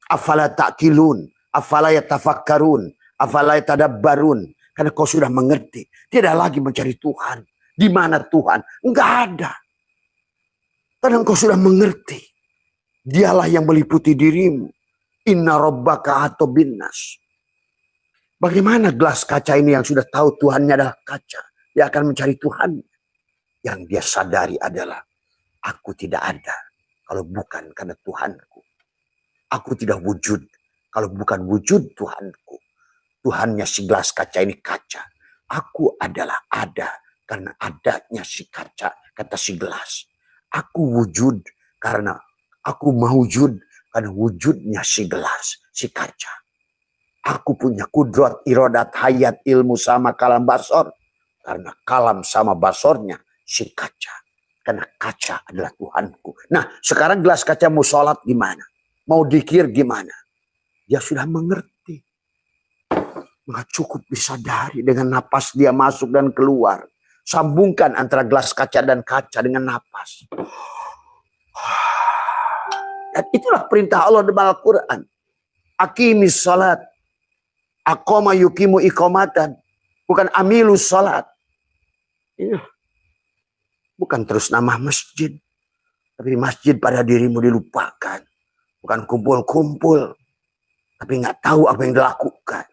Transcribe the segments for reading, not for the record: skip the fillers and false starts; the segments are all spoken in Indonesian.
Afala ta'qilun, afala yatafakkarun, afala yatadabbarun. Karena kau sudah mengerti, tidak lagi mencari Tuhan. Di mana Tuhan? Enggak ada. Karena kau sudah mengerti, dialah yang meliputi dirimu. Inna rabbaka atau binnas. Bagaimana gelas kaca ini yang sudah tahu Tuhannya adalah kaca, dia akan mencari Tuhan. Yang dia sadari adalah, aku tidak ada kalau bukan karena Tuhanku. Aku tidak wujud kalau bukan wujud Tuhanku. Tuhannya si gelas kaca ini kaca. Aku adalah ada karena adanya si kaca, kata si gelas. Aku wujud karena aku mewujud karena wujudnya si gelas, si kaca. Aku punya kudrat, irodat, hayat, ilmu sama kalam basor. Karena kalam sama basornya si kaca. Karena kaca adalah Tuhanku. Nah, sekarang gelas kaca mau sholat gimana? Mau dikir gimana? Dia sudah mengerti. Maka cukup disadari dengan napas dia masuk dan keluar. Sambungkan antara gelas kaca dan kaca dengan napas. Dan itulah perintah Allah dalam Al-Quran. Aqimis salat. Aqama yukimu iqamatan. Bukan amilus salat. Bukan terus nama masjid. Tapi masjid pada dirimu dilupakan. Bukan kumpul-kumpul. Tapi nggak tahu apa yang dilakukan.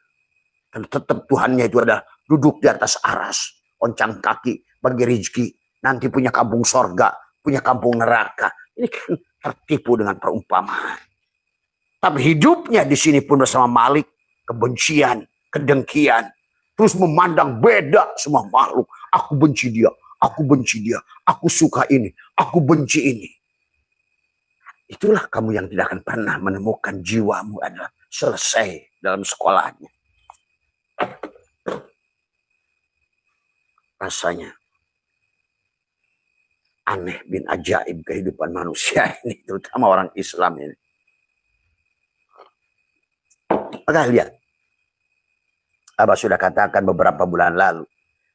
Dan tetap Tuhannya itu ada duduk di atas aras. Oncang kaki bagi rezeki. Nanti punya kampung sorga. Punya kampung neraka. Ini kan tertipu dengan perumpamaan. Tapi hidupnya di sini pun bersama Malik. Kebencian, kedengkian. Terus memandang beda semua makhluk. Aku benci dia. Aku benci dia. Aku suka ini. Aku benci ini. Itulah kamu yang tidak akan pernah menemukan jiwamu adalah selesai dalam sekolahnya. Rasanya aneh bin ajaib kehidupan manusia ini, terutama orang Islam ini. Maka lihat, Abah sudah katakan beberapa bulan lalu,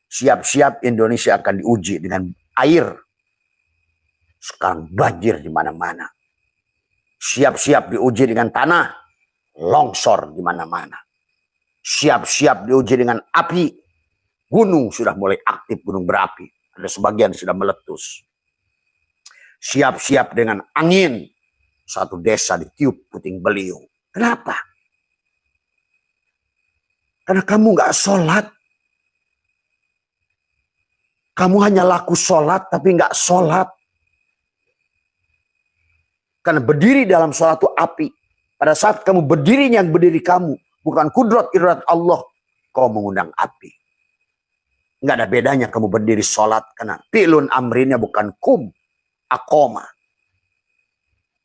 siap-siap Indonesia akan diuji dengan air. Sekarang banjir di mana-mana. Siap-siap diuji dengan tanah, longsor di mana-mana. Siap-siap diuji dengan api. Gunung sudah mulai aktif, gunung berapi. Ada sebagian sudah meletus. Siap-siap dengan angin. Satu desa ditiup puting beliung. Kenapa? Karena kamu gak sholat. Kamu hanya laku sholat tapi gak sholat. Karena berdiri dalam suatu api. Pada saat kamu berdiri, yang berdiri kamu. Bukan kudrat irat Allah. Kau mengundang api. Nggak ada bedanya kamu berdiri sholat. Karena pilun amrinya bukan kum. Akoma.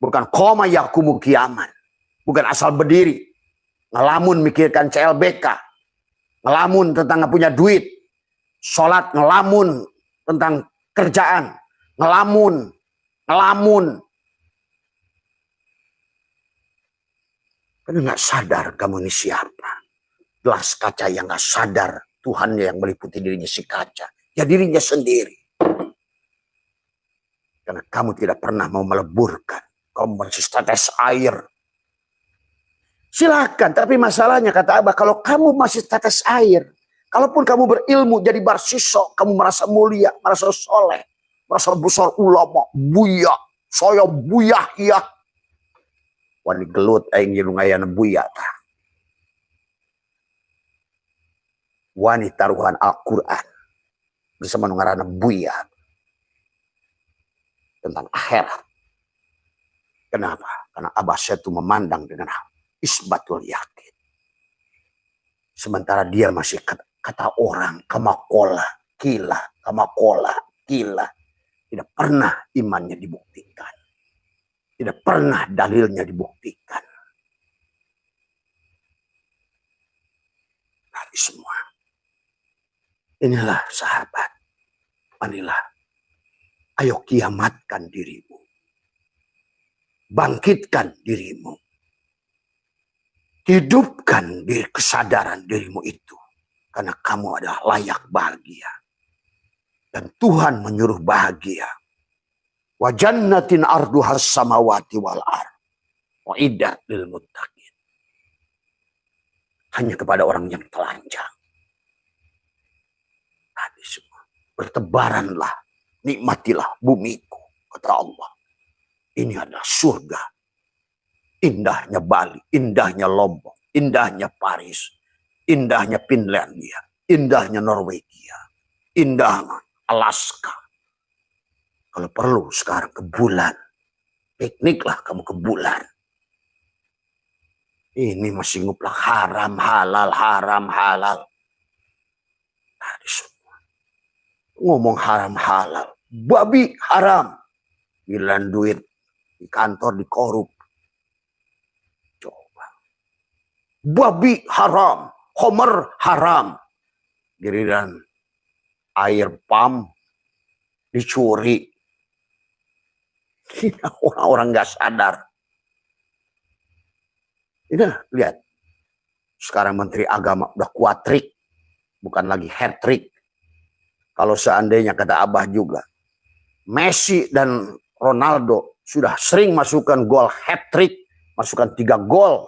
Bukan koma yakumu kiaman. Bukan asal berdiri. Ngelamun mikirkan CLBK. Ngelamun tentang nggak punya duit. Sholat ngelamun tentang kerjaan. Ngelamun. Karena nggak sadar kamu ini siapa. Gelas kaca yang nggak sadar. Tuhannya yang meliputi dirinya si kaca. Ya dirinya sendiri. Karena kamu tidak pernah mau meleburkan. Kamu masih tetes air. Silakan. Tapi masalahnya kata Abah. Kalau kamu masih tetes air. Kalaupun kamu berilmu jadi barsiso. Kamu merasa mulia. Merasa soleh. Merasa besar ulama. Buya. Saya buya ya. Wani gelut aing ngayana buya. Wani taruhan Al-Quran bersama ngarana buya tentang akhirat. Kenapa? Karena Abah itu memandang dengan isbatul yakin. Sementara dia masih kata orang kamakola, kila, kamakola, kila. Tidak pernah imannya dibuktikan. Tidak pernah dalilnya dibuktikan. Dari semua. Inilah sahabat. Inilah. Ayo kiamatkan dirimu. Bangkitkan dirimu. Hidupkan kesadaran dirimu itu. Karena kamu adalah layak bahagia. Dan Tuhan menyuruh bahagia. Wa jannatin arduhas samawati wal ar. Uiddat lil muttaqin. Hanya kepada orang yang telanjang. Tadi semua. Bertebaranlah, nikmatilah bumiku, kata Allah. Ini adalah surga. Indahnya Bali, indahnya Lombok, indahnya Paris, indahnya Finlandia, indahnya Norwegia, indahnya Alaska. Kalau perlu sekarang ke bulan, pikniklah kamu ke bulan. Ini masih nguplak haram halal, haram halal. Tadi semua ngomong haram halal, babi haram, bilang duit di kantor dikorup. Coba, babi haram, homer haram, giliran air pam dicuri. Orang-orang nggak sadar. Ini lihat, sekarang Menteri Agama udah kuatrik, bukan lagi hat-trick. Kalau seandainya kata Abah juga, Messi dan Ronaldo sudah sering masukkan gol hat-trick, masukkan 3 gol.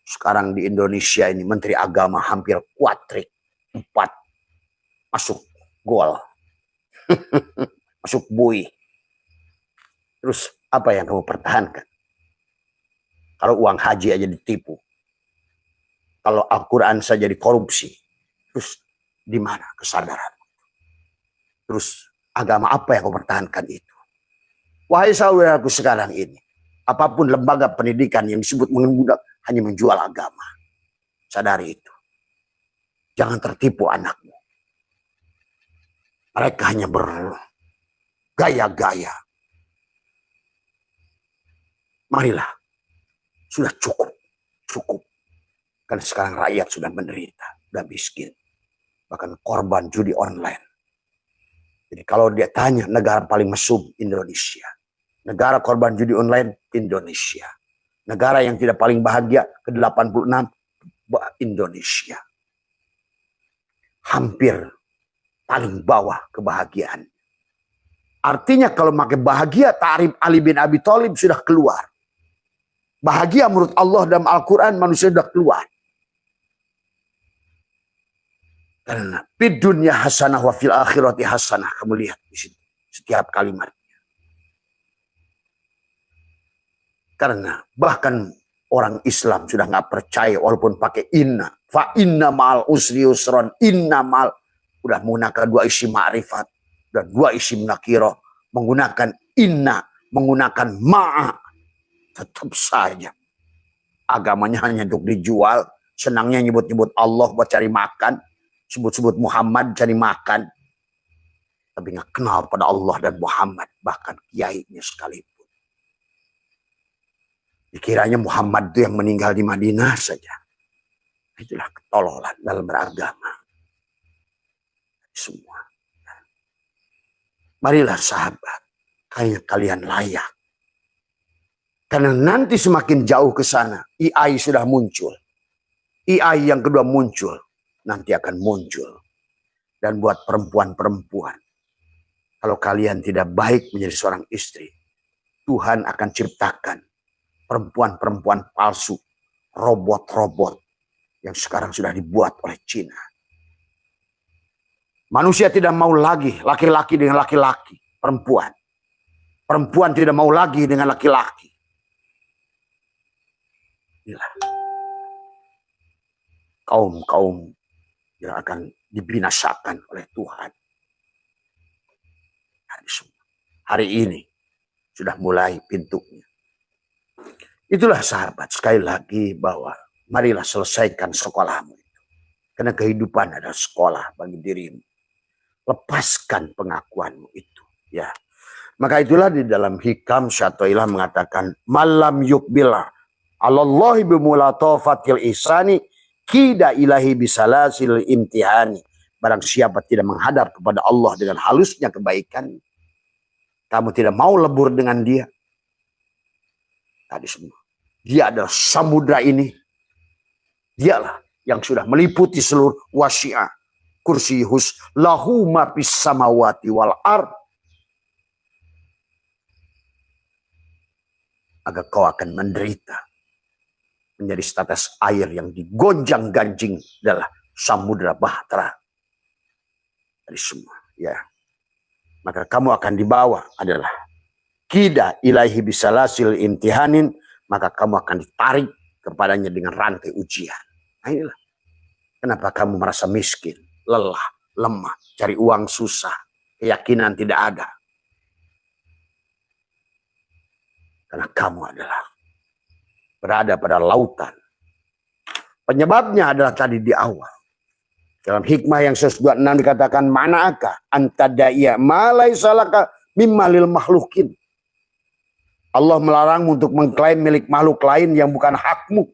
Sekarang di Indonesia ini Menteri Agama hampir kuatrik, 4 masuk gol, masuk bui. Terus apa yang kamu pertahankan? Kalau uang haji aja ditipu, kalau Al-Quran saja dikorupsi, terus di mana kesadaran? Terus agama apa yang kau pertahankan itu? Wahai saudaraku sekarang ini, apapun lembaga pendidikan yang disebut mengembudak hanya menjual agama. Sadari itu. Jangan tertipu anakmu. Mereka hanya bergaya-gaya. Marilah. Sudah cukup. Cukup. Karena sekarang rakyat sudah menderita. Sudah miskin. Bahkan korban judi online. Jadi kalau dia tanya negara paling mesum, Indonesia. Negara korban judi online, Indonesia. Negara yang tidak paling bahagia, ke-86, Indonesia. Hampir paling bawah kebahagiaan. Artinya kalau pakai bahagia, ta'rif Ali bin Abi Thalib sudah keluar. Bahagia menurut Allah dalam Al-Quran manusia sudah keluar. Karena fid dunya hasanah wa fil akhirati hasanah. Kamu lihat di situ setiap kalimatnya. Karena bahkan orang Islam sudah nggak percaya walaupun pakai inna. Fa inna ma'al usri yusron. Inna ma'al. Udah menggunakan 2 isim ma'rifat. Dan 2 isim nakirah. Menggunakan inna. Menggunakan ma'a. Tetap saja. Agamanya hanya untuk dijual. Senangnya nyebut-nyebut Allah buat cari makan. Sebut-sebut Muhammad cari makan. Tapi nggak kenal pada Allah dan Muhammad. Bahkan kiainya sekalipun. Dikiranya Muhammad itu yang meninggal di Madinah saja. Itulah ketololan dalam beragama. Semua. Marilah sahabat. Kalian layak. Karena nanti semakin jauh ke sana. AI sudah muncul. AI yang kedua muncul. Nanti akan muncul. Dan buat perempuan-perempuan. Kalau kalian tidak baik menjadi seorang istri. Tuhan akan ciptakan perempuan-perempuan palsu. Robot-robot. Yang sekarang sudah dibuat oleh Cina. Manusia tidak mau lagi laki-laki dengan laki-laki. Perempuan. Perempuan tidak mau lagi dengan laki-laki. Inilah. Kaum-kaum yang akan dibinasakan oleh Tuhan. Hari ini sudah mulai pintunya. Itulah sahabat, sekali lagi bahwa marilah selesaikan sekolahmu itu. Karena kehidupan adalah sekolah bagi dirimu. Lepaskan pengakuanmu itu. Ya. Maka itulah di dalam hikam Syatoilah mengatakan malam yukbilah Allahi bimulatofatil ihsani kida ilahi bisalasil imtihani. Barang siapa tidak menghadap kepada Allah dengan halusnya kebaikan, kamu tidak mau lebur dengan dia. Tadi semua. Dia adalah samudra ini. Dialah yang sudah meliputi seluruh wasi'ah. Kursihus lahu ma fis samawati wal ard. maka kau akan menderita. Menjadi setetes air yang digonjang-ganjing adalah samudra bahtera. Dari semua, ya. Maka kamu akan dibawa adalah kida ilaihi bisalasil imtihanin, maka kamu akan ditarik kepadanya dengan rantai ujian. Nah inilah kenapa kamu merasa miskin, lelah, lemah, cari uang susah, keyakinan tidak ada. Karena kamu adalah berada pada lautan. Penyebabnya adalah tadi di awal. Dalam hikmah yang 126 dikatakan, manakah antadaiya malai salaka mimmalil makhlukin. Allah melarangmu untuk mengklaim milik makhluk lain yang bukan hakmu.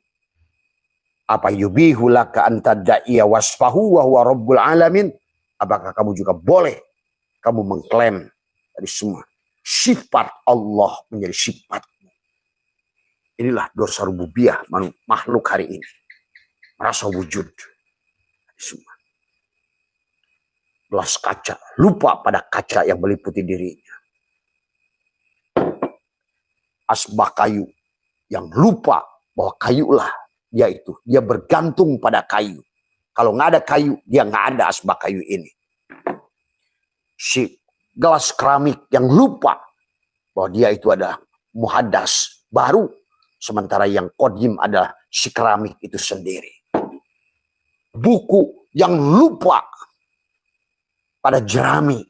Apa yubihu laka antadaiya wasfahu wa huwa rabbul alamin. Apakah kamu juga boleh kamu mengklaim dari semua sifat Allah menjadi sifatmu. Inilah dosa rububiyah makhluk hari ini. Merasa wujud. Semua. Gelas kaca. Lupa pada kaca yang meliputi dirinya. Asbak kayu. Yang lupa bahwa kayulah dia itu. Dia bergantung pada kayu. Kalau nggak ada kayu, dia nggak ada asbak kayu ini. Si gelas keramik yang lupa bahwa dia itu adalah muhadas baru, sementara yang kodim adalah si keramik itu sendiri. Buku yang lupa pada jerami,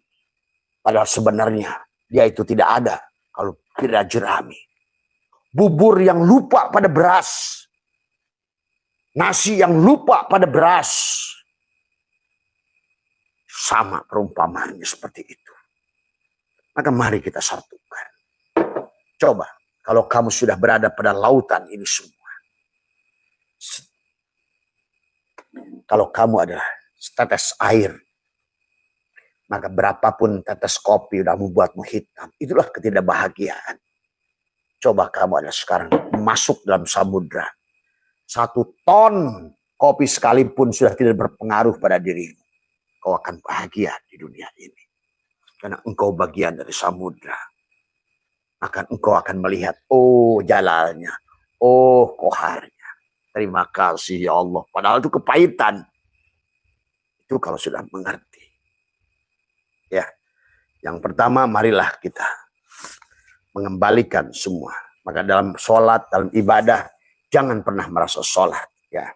padahal sebenarnya dia itu tidak ada kalau tidak jerami. Bubur yang lupa pada beras, nasi yang lupa pada beras. Sama perumpamaannya seperti itu. Maka mari kita satukan. Coba, kalau kamu sudah berada pada lautan ini semua. Kalau kamu adalah setetes air, maka berapapun tetes kopi sudah membuatmu hitam. Itulah ketidakbahagiaan. Coba kamu adalah sekarang masuk dalam samudra. 1 ton kopi sekalipun sudah tidak berpengaruh pada dirimu. Kau akan bahagia di dunia ini. Karena engkau bagian dari samudra. Maka engkau akan melihat, oh jalalnya, oh koharnya. Terima kasih ya Allah. Padahal itu kepahitan. Itu kalau sudah mengerti. Ya, yang pertama marilah kita mengembalikan semua. Maka dalam sholat, dalam ibadah, jangan pernah merasa sholat. Ya.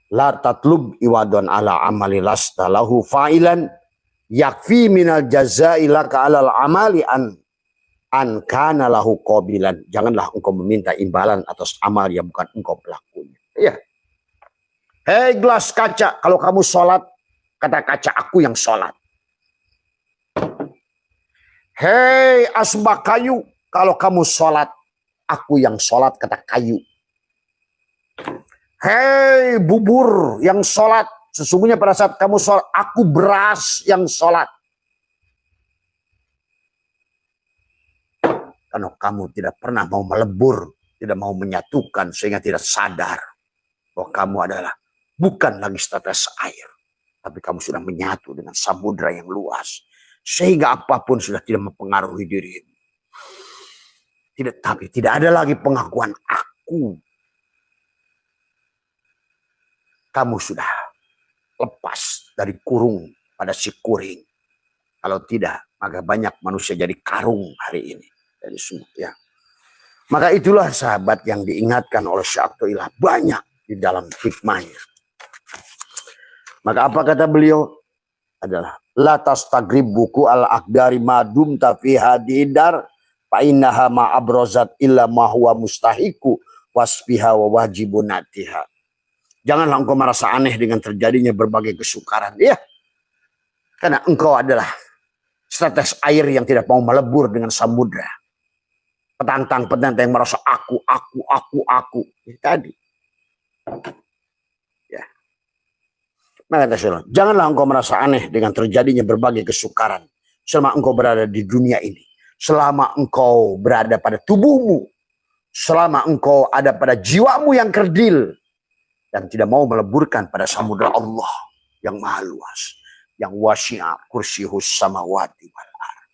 La tatlub iwadon ala amali lasta lahu fa'ilan yakfi minal jazai laka alal amali an kana lahu qabilan. Janganlah engkau meminta imbalan atas amal yang bukan engkau pelakunya. Iya. Hei gelas kaca, kalau kamu sholat, kata kaca, aku yang sholat. Hei asbak kayu, kalau kamu sholat, aku yang sholat, kata kayu. Hei bubur yang sholat, sesungguhnya pada saat kamu sholat, aku beras yang sholat. Karena kamu tidak pernah mau melebur, tidak mau menyatukan, sehingga tidak sadar bahwa kamu adalah bukan lagi setetes air, tapi kamu sudah menyatu dengan samudra yang luas, sehingga apapun sudah tidak mempengaruhi dirimu. Tapi tidak ada lagi pengakuan aku. Kamu sudah lepas dari kurung pada si kuring. Kalau tidak, maka banyak manusia jadi karung hari ini. Dari semua, ya. Maka itulah sahabat yang diingatkan oleh Syekh Athaillah banyak di dalam hikmahnya. Maka apa kata beliau? Adalah la tastagrib buku al-aqdari madum tapi hadidar fa innaha ma abrozat illa ma huwa mustahiku wasfiha wa wajibunatiha. Janganlah engkau merasa aneh dengan terjadinya berbagai kesukaran. Ya. Karena engkau adalah setetes air yang tidak mau melebur dengan samudra. Petantang-petantang yang merasa aku. Ini tadi. Ya. Maka janganlah engkau merasa aneh dengan terjadinya berbagai kesukaran. Selama engkau berada di dunia ini. Selama engkau berada pada tubuhmu. Selama engkau ada pada jiwamu yang kerdil. Dan tidak mau meleburkan pada samudra Allah yang maha luas. Yang wasi'a kursiyuhus samawati wal ardh.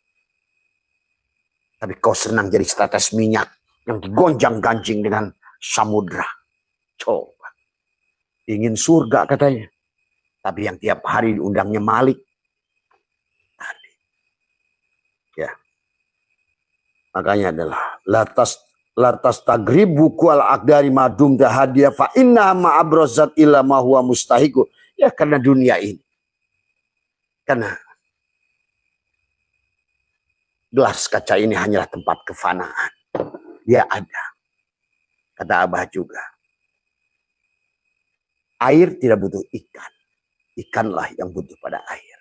Tapi kau senang jadi setetes minyak yang digonjang-ganjing dengan samudra. Coba. Ingin surga katanya. Tapi yang tiap hari diundangnya Malik. Ya. Makanya adalah latas tagribu kual akdari madum dahadia fa inna ma abrozat illa ma huwa mustahiku. Ya karena dunia ini. Karena gelas kaca ini hanyalah tempat kefanaan. Dia ada. Kata Abah juga. Air tidak butuh ikan. Ikanlah yang butuh pada air.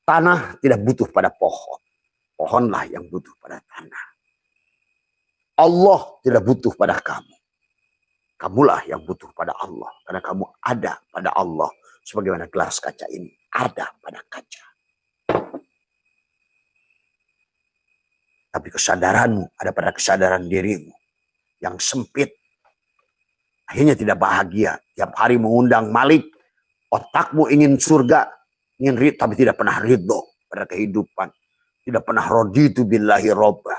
Tanah tidak butuh pada pohon. Pohonlah yang butuh pada tanah. Allah tidak butuh pada kamu. Kamulah yang butuh pada Allah. Karena kamu ada pada Allah. Sebagaimana gelas kaca ini ada pada kaca. Tapi kesadaranmu ada pada kesadaran dirimu. Yang sempit. Akhirnya tidak bahagia. Tiap hari mengundang Malik. Otakmu ingin surga. Ingin ridho, tapi tidak pernah ridho pada kehidupan. Tidak pernah raditu billahi robba.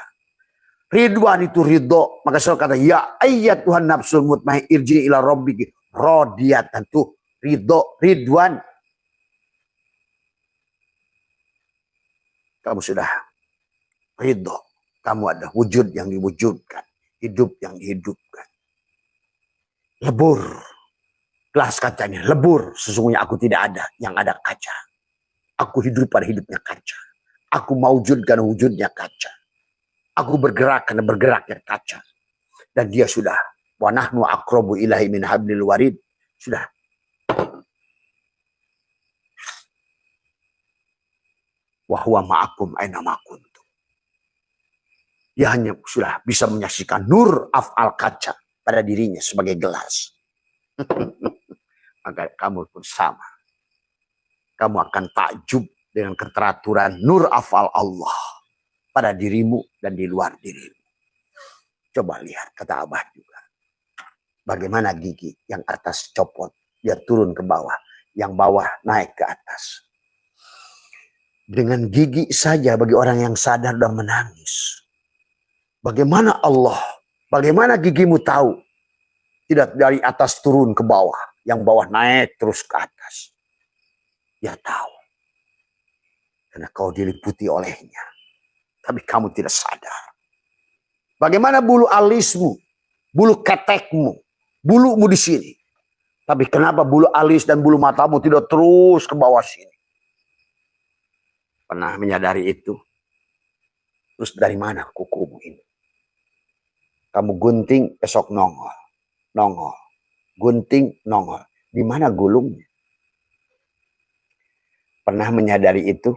Ridwan itu ridho. Maka saya kata, ya ayat Tuhan nafsul mutmain irji ila rabbiki. Rodiyat tentu ridho, ridwan. Kamu sudah ridho. Kamu ada wujud yang diwujudkan. Hidup yang dihidupkan. Lebur. Gelas kacanya lebur. Sesungguhnya aku tidak ada. Yang ada kaca. Aku hidup pada hidupnya kaca. Aku mewujud karena wujudnya kaca. Aku bergerak karena bergeraknya kaca. Dan dia sudah. Wa nahnu aqrabu ilahi min hablil warid. Sudah. Wa huwa ma'akum aina ma kuntum. Dia hanya sudah bisa menyaksikan nur af'al kaca pada dirinya sebagai gelas. Maka kamu pun sama. Kamu akan takjub dengan keteraturan nur af'al Allah pada dirimu dan di luar dirimu. Coba lihat, kata Abah juga. Bagaimana gigi yang atas copot, dia turun ke bawah. Yang bawah naik ke atas. Dengan gigi saja bagi orang yang sadar dan menangis. Bagaimana Allah, bagaimana gigimu tahu? Tidak dari atas turun ke bawah. Yang bawah naik terus ke atas. Dia tahu. Karena kau diliputi olehnya. Tapi kamu tidak sadar. Bagaimana bulu alismu, bulu ketekmu, bulumu di sini. Tapi kenapa bulu alis dan bulu matamu tidak terus ke bawah sini? Pernah menyadari itu? Terus dari mana kukumu ini? Kamu gunting, esok nongol. Nongol. Gunting, nongol. Di mana gulungnya? Pernah menyadari itu?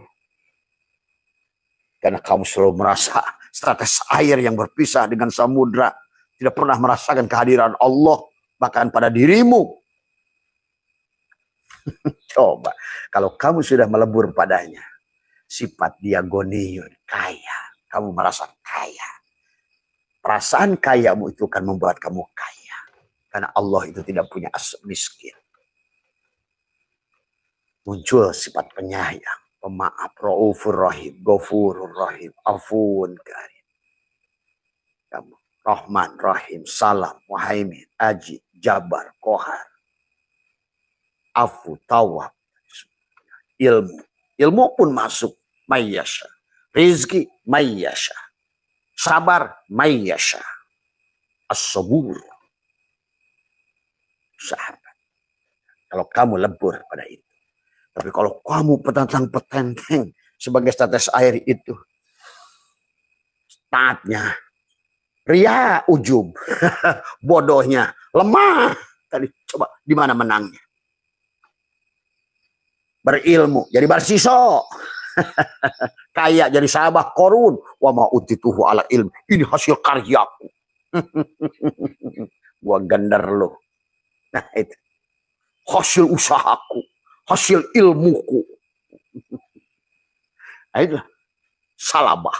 Karena kamu selalu merasa setetes air yang berpisah dengan samudra. Tidak pernah merasakan kehadiran Allah. Bahkan pada dirimu. Coba. Kalau kamu sudah melebur padanya. Sifat dia goniyun. Kaya. Kamu merasa kaya. Perasaan kayamu itu akan membuat kamu kaya. Karena Allah itu tidak punya miskin. Muncul sifat penyayang, pemaaf, raufur rahim, ghafurur rahim, afun karim. Kamu Rahman, Rahim, Salam, Muhaimin, Aji, Jabar, Kohar. Afu, Tawab. Ilmu. Ilmu pun masuk. Mayyasha. Rizki, mayyasha. Sabar, mayyasha. As-sabur. Sahabat. Kalau kamu lebur pada itu. Tapi kalau kamu petantang-petenteng sebagai status air itu. Taatnya. Ria ujub. Bodohnya. Lemah. Tadi coba di mana menangnya? Berilmu. Jadi barsiso. Kaya jadi sahabat korun. Wa ma utituhu ala ilmu. Ini hasil karyaku. Gua gender lo. Nah itu. Hasil usahaku. Hasil ilmuku. Nah itu. Salabah.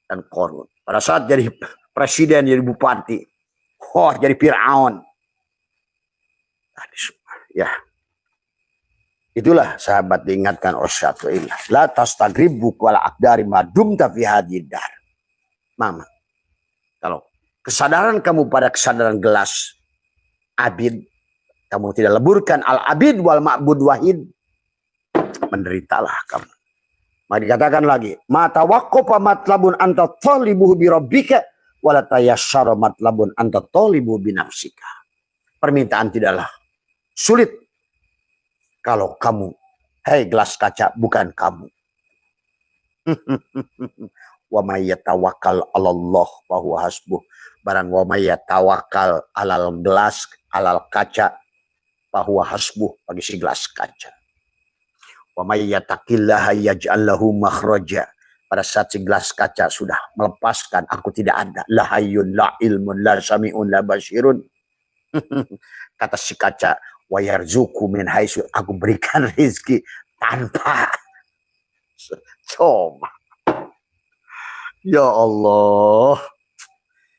Dan korun. Pada saat jadi presiden, jadi bupati. Oh jadi Fir'aun. Ya. Itulah sahabat diingatkan oleh satu ilah. La tastagribu wala akdari madum fi hadidar. Mama, kalau kesadaran kamu pada kesadaran gelas abid, kamu tidak leburkan al-abid wal ma'bud wahid, menderitalah kamu. Maka dikatakan lagi, ma tawaqqafa matlabun anta talibuhu bi rabbika wala tayassara matlabun anta talibu bi nafsika. Permintaan tidaklah sulit kalau kamu, hei gelas kaca, bukan kamu. Wa may yatawakkal 'alallah fa huwa hasbuh. Barang wa may yatawakkal 'alal gelas, 'alal kaca, fa huwa hasbuh, bagi si gelas kaca. Wa may yattaqillaha yaj'al lahu makhraja. Pada saat si gelas kaca sudah melepaskan aku tidak ada, la hayyun la ilmun la sami'un la basirun. Kata si kaca, wa yarzuqu min haitsu, aku berikan rezeki tanpa. Coba. Ya Allah.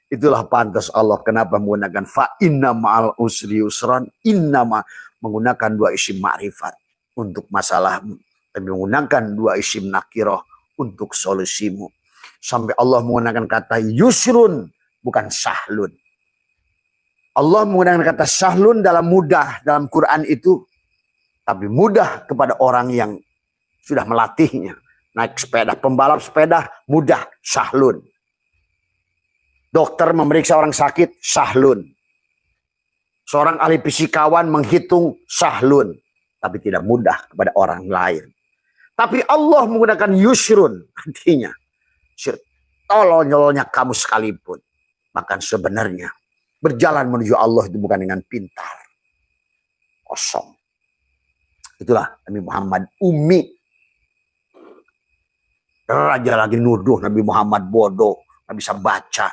Itulah pantas Allah kenapa menggunakan fa inna ma'al usri yusran, innama menggunakan dua isim ma'rifat untuk masalahmu, tapi menggunakan dua isim nakirah untuk solusimu. Sampai Allah menggunakan kata yusrun, bukan sahlun. Allah menggunakan kata sahlun dalam mudah dalam Quran itu, tapi mudah kepada orang yang sudah melatihnya. Naik sepeda, pembalap sepeda mudah, sahlun. Dokter memeriksa orang sakit, sahlun. Seorang ahli fisikawan menghitung, sahlun. Tapi tidak mudah kepada orang lain. Tapi Allah menggunakan yusrun, artinya tolol-nyololnya kamu sekalipun. Maka sebenarnya berjalan menuju Allah itu bukan dengan pintar, kosong. Itulah Nabi Muhammad ummi. Raja lagi nuduh Nabi Muhammad bodoh, nggak bisa baca.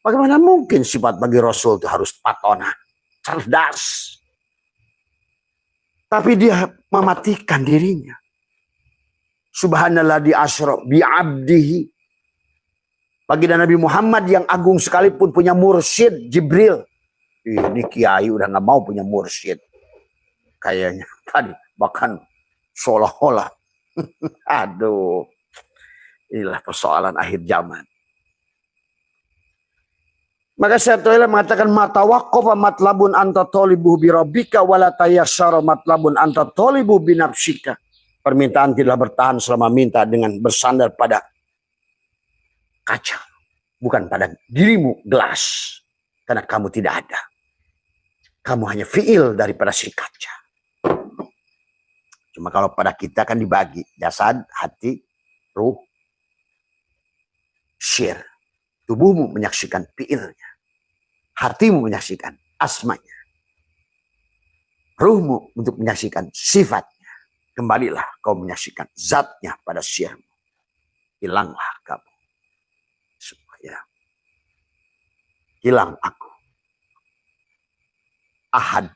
Bagaimana mungkin sifat bagi Rasul itu harus patona, cerdas. Tapi dia mematikan dirinya. Subhanallah di asra bi abdihi. Baginda Nabi Muhammad yang agung sekalipun punya mursyid Jibril. Ini kiai udah nggak mau punya mursyid. Kayaknya tadi bahkan seolah-olah. Aduh. Inilah persoalan akhir zaman. Maka Syaikhul mengatakan mata waqafa matlabun anta talibu bi rabbika wala tayassara matlabun anta talibu bi nafsika. Permintaan tidak bertahan selama minta dengan bersandar pada kaca, bukan pada dirimu gelas. Karena kamu tidak ada. Kamu hanya fiil daripada si kaca. Cuma kalau pada kita kan dibagi jasad, hati, ruh, syir. Tubuhmu menyaksikan fiilnya. Hatimu menyaksikan asmanya. Ruhmu untuk menyaksikan sifatnya. Kembalilah kau menyaksikan zatnya pada syirmu. Hilanglah kamu. Supaya hilang aku. Ahad.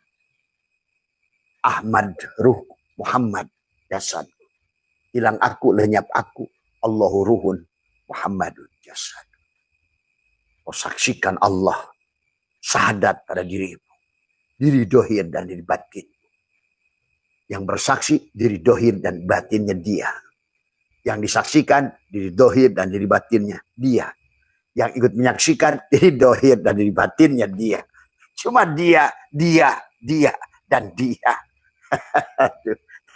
Ahmad ruh. Muhammad jasad. Hilang aku, lenyap aku. Allahu ruhun. Muhammadun jasad. Kau saksikan Allah syahadat pada dirimu, diri dohir dan diri batin. Yang bersaksi diri dohir dan batinnya dia. Yang disaksikan diri dohir dan diri batinnya dia. Yang ikut menyaksikan diri dohir dan diri batinnya dia. Cuma dia dan dia.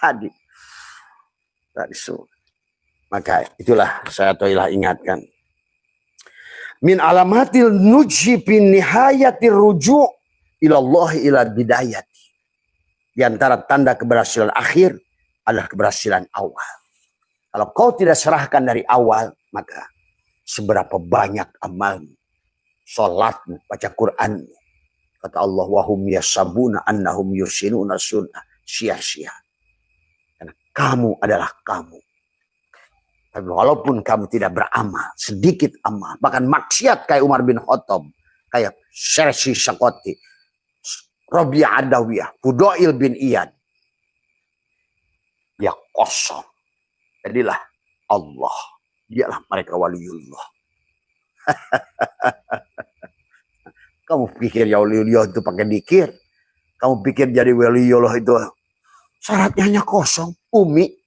tadi maka itulah saya toilah ingatkan. Min alamatil nujhi bin nihayatir ruju' ilallah ila bidayati. Di antara tanda keberhasilan akhir adalah keberhasilan awal. Kalau kau tidak serahkan dari awal, maka seberapa banyak amalmu, salatmu, baca Quranmu. Kata Allah, wahum yasabuna annahum yusinuna sunnah, sia-sia. Karena kamu adalah kamu. Tapi walaupun kamu tidak beramal, sedikit amal, bahkan maksiat kayak Umar bin Khattab, kayak Syarsi Syakoti, Rabi'ah Adawiyah, Fudail bin Iyad, dia kosong. Jadilah Allah, dialah mereka waliullah. Kamu pikir ya waliullah itu pakai dikir? Kamu pikir jadi waliullah itu syaratnya hanya kosong, umi?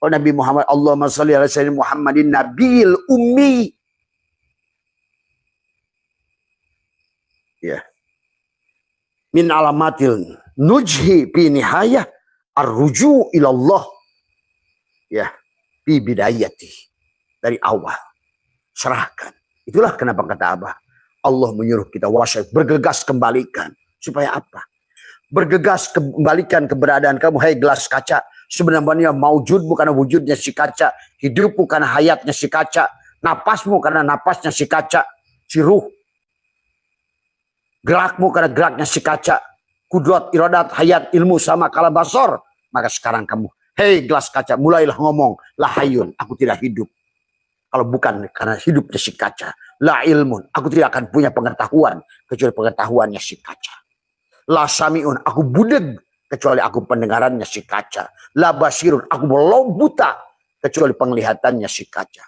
Oh Nabi Muhammad, Allahumma sholli ala sayyidina Muhammadin nabil ummi. Ya. Min alamatil nujhi fi nihayah arruju ilallah. Ya, fi bidayati. Dari awal. Serahkan. Itulah kenapa kata Abah. Allah menyuruh kita wasyai, bergegas kembalikan. Supaya apa? Bergegas kembalikan keberadaan kamu. Hai gelas kaca. Sebenarnya maujud bukan wujudnya si kaca. Hidup bukan hayatnya si kaca. Napasmu karena napasnya si kaca. Si ruh. Gerakmu karena geraknya si kaca. Kudrat, iradat, hayat, ilmu sama kalam basor. Maka sekarang kamu, hei gelas kaca, mulailah ngomong. La hayun, aku tidak hidup. Kalau bukan karena hidupnya si kaca. La ilmun, aku tidak akan punya pengetahuan. Kecuali pengetahuannya si kaca. La samiun, aku budeg. Kecuali aku pendengarannya si kaca. La basirun, aku belum buta. Kecuali penglihatannya si kaca.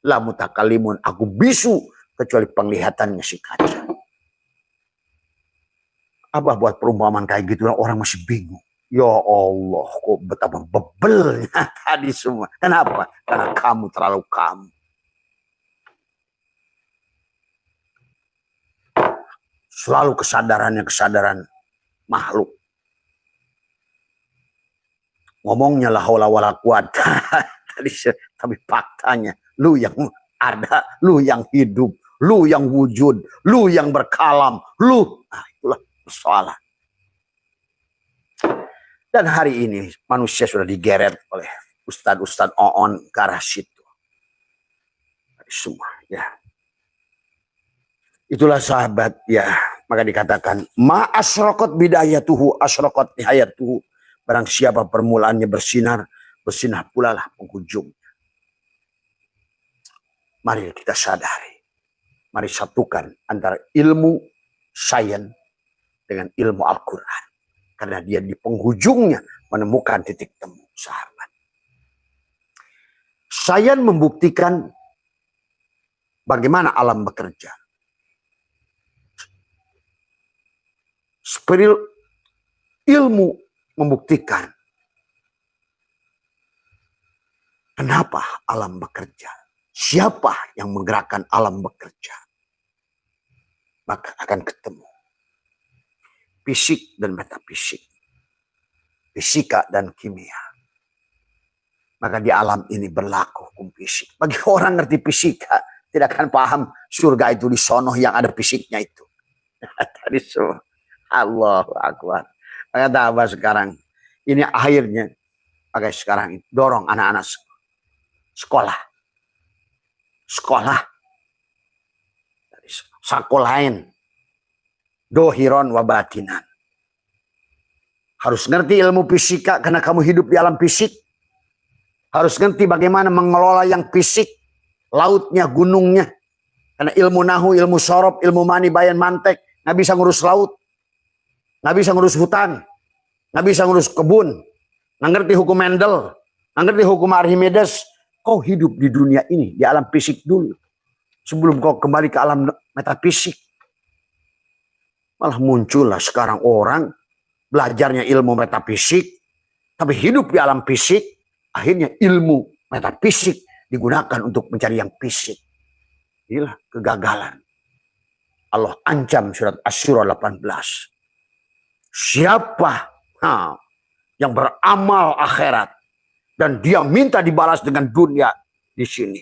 La mutakalimun, aku bisu. Kecuali penglihatannya si kaca. Abah buat perumpamaan kayak gitu, orang masih bingung. Ya Allah, kok betapa bebelnya tadi semua. Kenapa? Karena kamu terlalu kamu. Selalu kesadarannya kesadaran makhluk. Ngomongnya la haula wala quwata. Tapi faktanya, lu yang ada, lu yang hidup, lu yang wujud, lu yang berkalam, lu. Nah, itulah persoalan. Dan hari ini manusia sudah digeret oleh ustadz-ustadz oon ke arah situ. Semua, ya. Itulah sahabat, ya. Maka dikatakan, ma asraqat bidayatuhu asraqat nihayatuhu. Barang siapa permulaannya bersinar, bersinar pula lah penghujungnya. Mari kita sadari. Mari satukan antara ilmu sains dengan ilmu Al-Quran. Karena dia di penghujungnya menemukan titik temu, sahabat. Sains membuktikan bagaimana alam bekerja. Ilmu membuktikan kenapa alam bekerja. Siapa yang menggerakkan alam bekerja. Maka akan ketemu. Fisik dan metafisik. Fisika dan kimia. Maka di alam ini berlaku hukum fisik. Bagi orang ngerti fisika, tidak akan paham surga itu di sono yang ada fisiknya itu. Tadi semua. Allahu Akbar. Maka Abah sekarang, ini akhirnya, pakai sekarang ini, dorong anak-anak sekolah. Sekolah. Sakolain. Dohiron wabatinan. Harus ngerti ilmu fisika karena kamu hidup di alam fisik. Harus ngerti bagaimana mengelola yang fisik. Lautnya, gunungnya. Karena ilmu nahu, ilmu sorob, ilmu mani, bayan, mantek. Nggak bisa ngurus laut. Nggak bisa ngurus hutan. Nggak bisa ngurus kebun. Nggak ngerti hukum Mendel. Nggak ngerti hukum Archimedes. Kau hidup di dunia ini. Di alam fisik dulu. Sebelum kau kembali ke alam metafisik. Malah muncullah sekarang orang belajarnya ilmu metafisik, tapi hidup di alam fisik, akhirnya ilmu metafisik digunakan untuk mencari yang fisik. Inilah kegagalan. Allah ancam surat Asy-Syura 18. Siapa yang beramal akhirat dan dia minta dibalas dengan dunia di sini,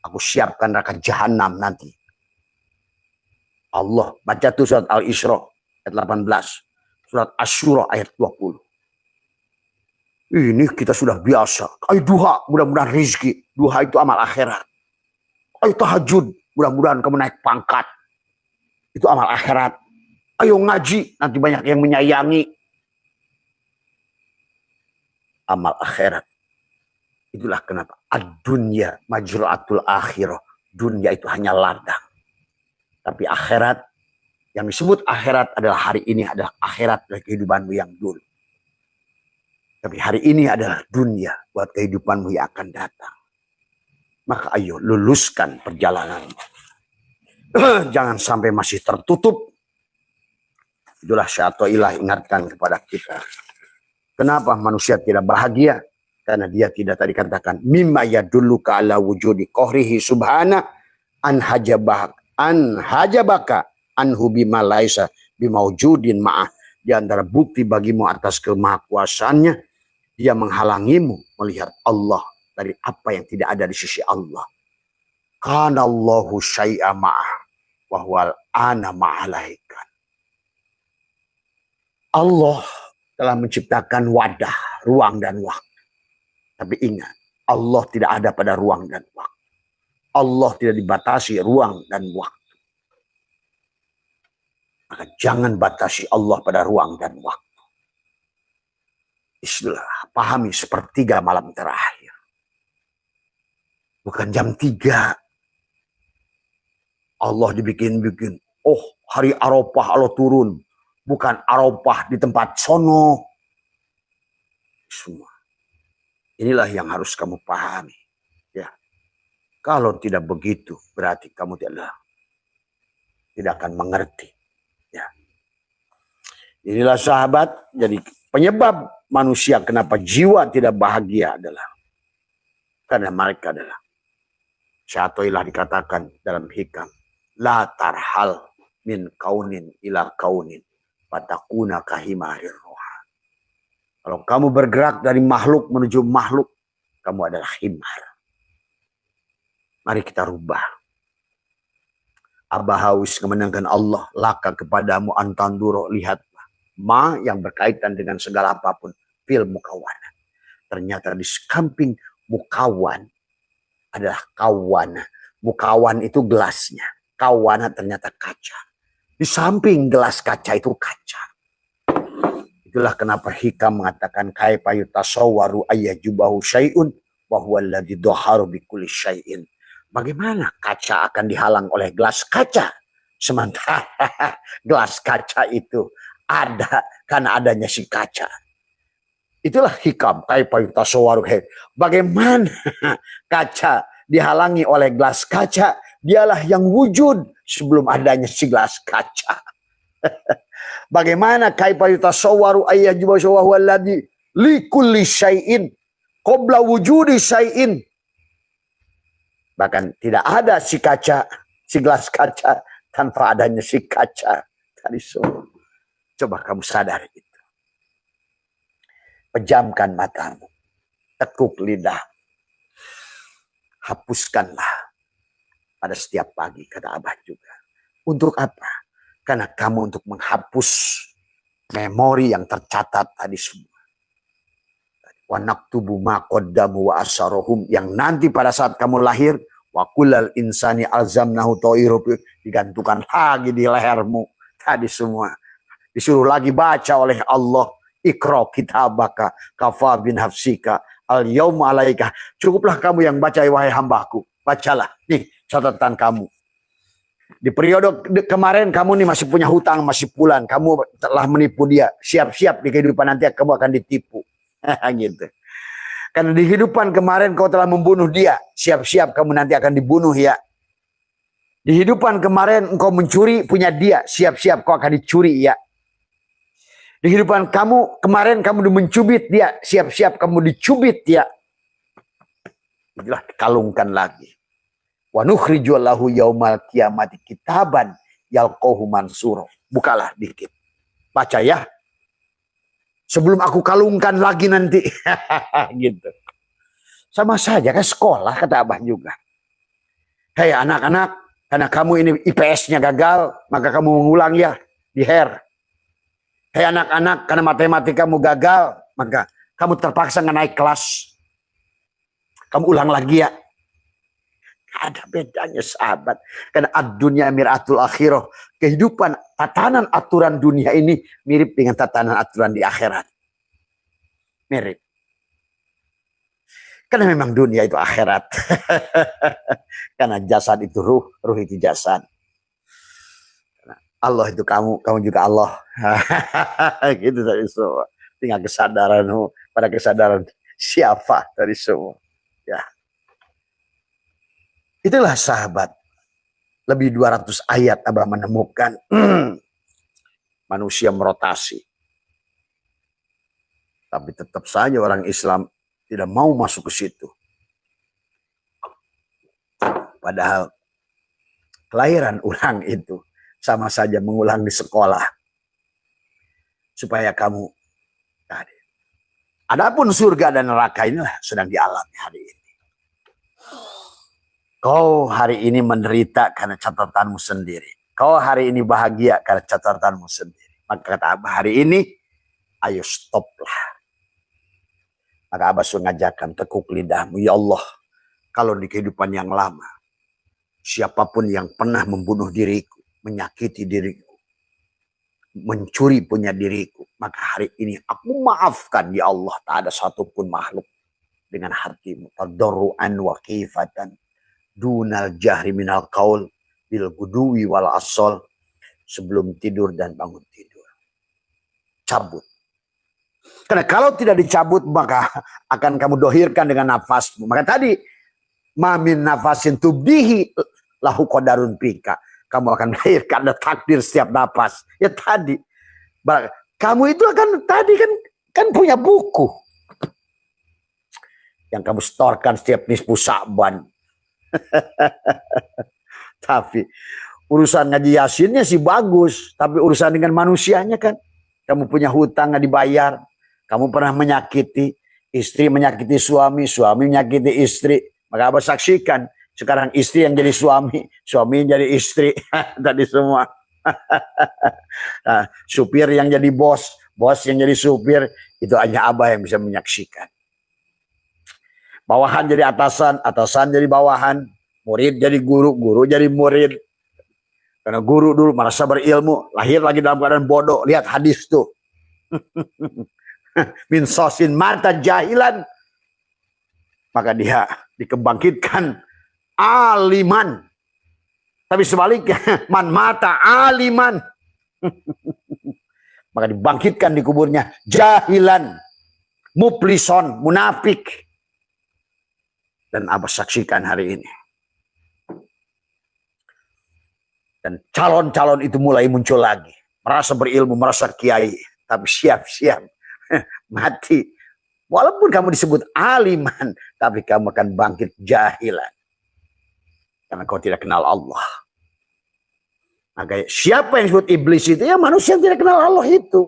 aku siapkan neraka jahanam nanti. Allah baca tuh surat Al-Isra ayat 18. Surat Asy-Syura ayat 20. Ini kita sudah biasa. Ayo duha, mudah-mudahan rezeki. Duha itu amal akhirat. Ayo tahajud, mudah-mudahan kamu naik pangkat. Itu amal akhirat. Ayo ngaji, nanti banyak yang menyayangi. Amal akhirat. Itulah kenapa ad-dunya majra'atul akhirah. Dunia itu hanya ladang. Tapi akhirat, yang disebut akhirat adalah hari ini adalah akhirat dari kehidupanmu yang dulu. Tapi hari ini adalah dunia buat kehidupanmu yang akan datang. Maka ayo luluskan perjalananmu. Jangan sampai masih tertutup. Itulah Syai'atullah ingatkan kepada kita. Kenapa manusia tidak bahagia? Karena dia tidak tadi katakan mimma yadulluka ala wujudi qahrihi subhana an hajabaka anhu bima laisa bimaujudin ma'ah. Di antara bukti bagimu atas kemahakuasaannya, dia menghalangimu melihat Allah dari apa yang tidak ada di sisi Allah. Kana Allahu syai'a ma'ah wa huwal ana ma'alaikan. Allah telah menciptakan wadah, ruang dan waktu. Tapi ingat, Allah tidak ada pada ruang dan waktu. Allah tidak dibatasi ruang dan waktu. Maka jangan batasi Allah pada ruang dan waktu. Istilah, pahami sepertiga malam terakhir. Bukan jam 3. Allah dibikin-bikin. Oh, hari Arafah Allah turun. Bukan Arafah di tempat sono. Semua. Inilah yang harus kamu pahami. Ya. Kalau tidak begitu, berarti kamu tidak akan mengerti. Ya. Inilah sahabat. Jadi penyebab manusia kenapa jiwa tidak bahagia adalah karena mereka adalah Syatoilah dikatakan dalam hikam. La tarhal min kaunin ila kaunin fatakuna kahimarir roha. Kalau kamu bergerak dari makhluk menuju makhluk, kamu adalah himar. Mari kita rubah. Abahawis kemenangan Allah laka kepadamu antanduro, lihatlah ma yang berkaitan dengan segala apapun fil mukawana. Ternyata di samping mukawan adalah kawana. Mukawan itu gelasnya. Kawana ternyata kaca. Di samping gelas kaca itu kaca. Itulah kenapa hikam mengatakan kaifa yutasawwaru ayyajubahu syai'un wa huwa alladzi dhaharu bi kulli syai'in. Bagaimana kaca akan dihalang oleh gelas kaca? Sementara gelas kaca itu ada karena adanya si kaca. Itulah hikam kaifa yutasawwaru. Bagaimana kaca dihalangi oleh gelas kaca? Dialah yang wujud sebelum adanya si gelas kaca. Bagaimana kaifa yutasawwaru ayyajuba wa huwa alladzi li kulli syai'in qabla wujudi syai'in. Bahkan tidak ada si kaca, si gelas kaca tanpa adanya si kaca tadi semua. Coba kamu sadar itu. Pejamkan matamu, tekuk lidah, hapuskanlah pada setiap pagi, kata Abah juga. Untuk apa? Karena kamu untuk menghapus memori yang tercatat tadi semua. Wa naktubu ma qaddamu wa asarohum, yang nanti pada saat kamu lahir, wa kullal insani alzamnahu ta'irahu, digantungkan lagi di lehermu tadi semua. Disuruh lagi baca oleh Allah, Iqra kitabaka kafa bin hafsika al yauma alaika. Cukuplah kamu yang baca, wahai hambaku. Bacalah. Nih catatan kamu. Di periode kemarin kamu nih masih punya hutang, masih pulang. Kamu telah menipu dia. Siap-siap di kehidupan nanti kamu akan ditipu. Gitu. Karena di kehidupan kemarin kau telah membunuh dia. Siap-siap kamu nanti akan dibunuh ya. Di kehidupan kemarin engkau mencuri punya dia. Siap-siap kau akan dicuri ya. Di kehidupan kamu kemarin kamu mencubit dia. Siap-siap kamu dicubit ya. Itulah dikalungkan lagi. Wa nukhriju lahu yaumal qiyamati kitaban yalqahu mansura. Bukalah dikit. Baca ya. Sebelum aku kalungkan lagi nanti. Gitu. Sama saja kan sekolah, kata Abah juga. Hei anak-anak, karena kamu ini IPS-nya gagal, maka kamu mengulang ya di HER. Hei anak-anak, karena matematikamu gagal, maka kamu terpaksa naik kelas. Kamu ulang lagi ya. Ada bedanya sahabat. Karena ad-dunya mir'atul akhirah. Kehidupan, tatanan aturan dunia ini mirip dengan tatanan aturan di akhirat. Mirip. Karena memang dunia itu akhirat. Karena jasad itu ruh, ruh itu jasad. Allah itu kamu, kamu juga Allah. Gitu tadi semua. Tinggal kesadaranmu, pada kesadaran siapa tadi semua. Ya. Itulah sahabat. Lebih 200 ayat Abah menemukan manusia merotasi. Tapi tetap saja orang Islam tidak mau masuk ke situ. Padahal kelahiran ulang itu sama saja mengulang di sekolah. Supaya kamu tadi. Adapun surga dan neraka inilah sedang dialami hari ini. Kau hari ini menderita karena catatanmu sendiri. Kau hari ini bahagia karena catatanmu sendiri. Maka kata Abah hari ini, ayo stoplah. Maka Abah sengajakan tekuk lidahmu. Ya Allah, kalau di kehidupan yang lama, siapapun yang pernah membunuh diriku, menyakiti diriku, mencuri punya diriku, maka hari ini aku maafkan ya Allah. Tak ada satupun makhluk dengan hatimu tadarruan wa khifatan dunal jahri minal qaul bil guduwi wal asal, sebelum tidur dan bangun tidur. Cabut. Karena kalau tidak dicabut maka akan kamu dohirkan dengan nafasmu. Maka tadi mamin nafasin tubdihi lahu qadarun pika. Kamu akan melahirkan ada takdir setiap nafas. Ya tadi. Kamu itu akan tadi kan punya buku. Yang kamu setorkan setiap nisfu Sa'ban. Tapi urusan ngaji Yasinnya sih bagus. Tapi urusan dengan manusianya kan. Kamu punya hutang nggak dibayar. Kamu pernah menyakiti. Istri menyakiti suami. Suami menyakiti istri. Maka Abah saksikan. Sekarang istri yang jadi suami, suami yang jadi istri. Tadi semua. Nah, supir yang jadi bos, bos yang jadi supir. Itu hanya Abah yang bisa menyaksikan. Bawahan jadi atasan, atasan jadi bawahan. Murid jadi guru, guru jadi murid. Karena guru dulu merasa berilmu, lahir lagi dalam keadaan bodoh. Lihat hadis tuh. Min sosin mata jahilan. Maka dia dikebangkitkan aliman. Tapi sebaliknya, man mata aliman. Maka dibangkitkan di kuburnya jahilan, muplison, munafik. Dan Abah saksikan hari ini. Dan calon-calon itu mulai muncul lagi. Merasa berilmu, merasa kiai. Tapi siap-siap mati. Walaupun kamu disebut aliman, tapi kamu akan bangkit jahilan. Karena kau tidak kenal Allah. Maka siapa yang disebut iblis itu? Ya manusia yang tidak kenal Allah itu.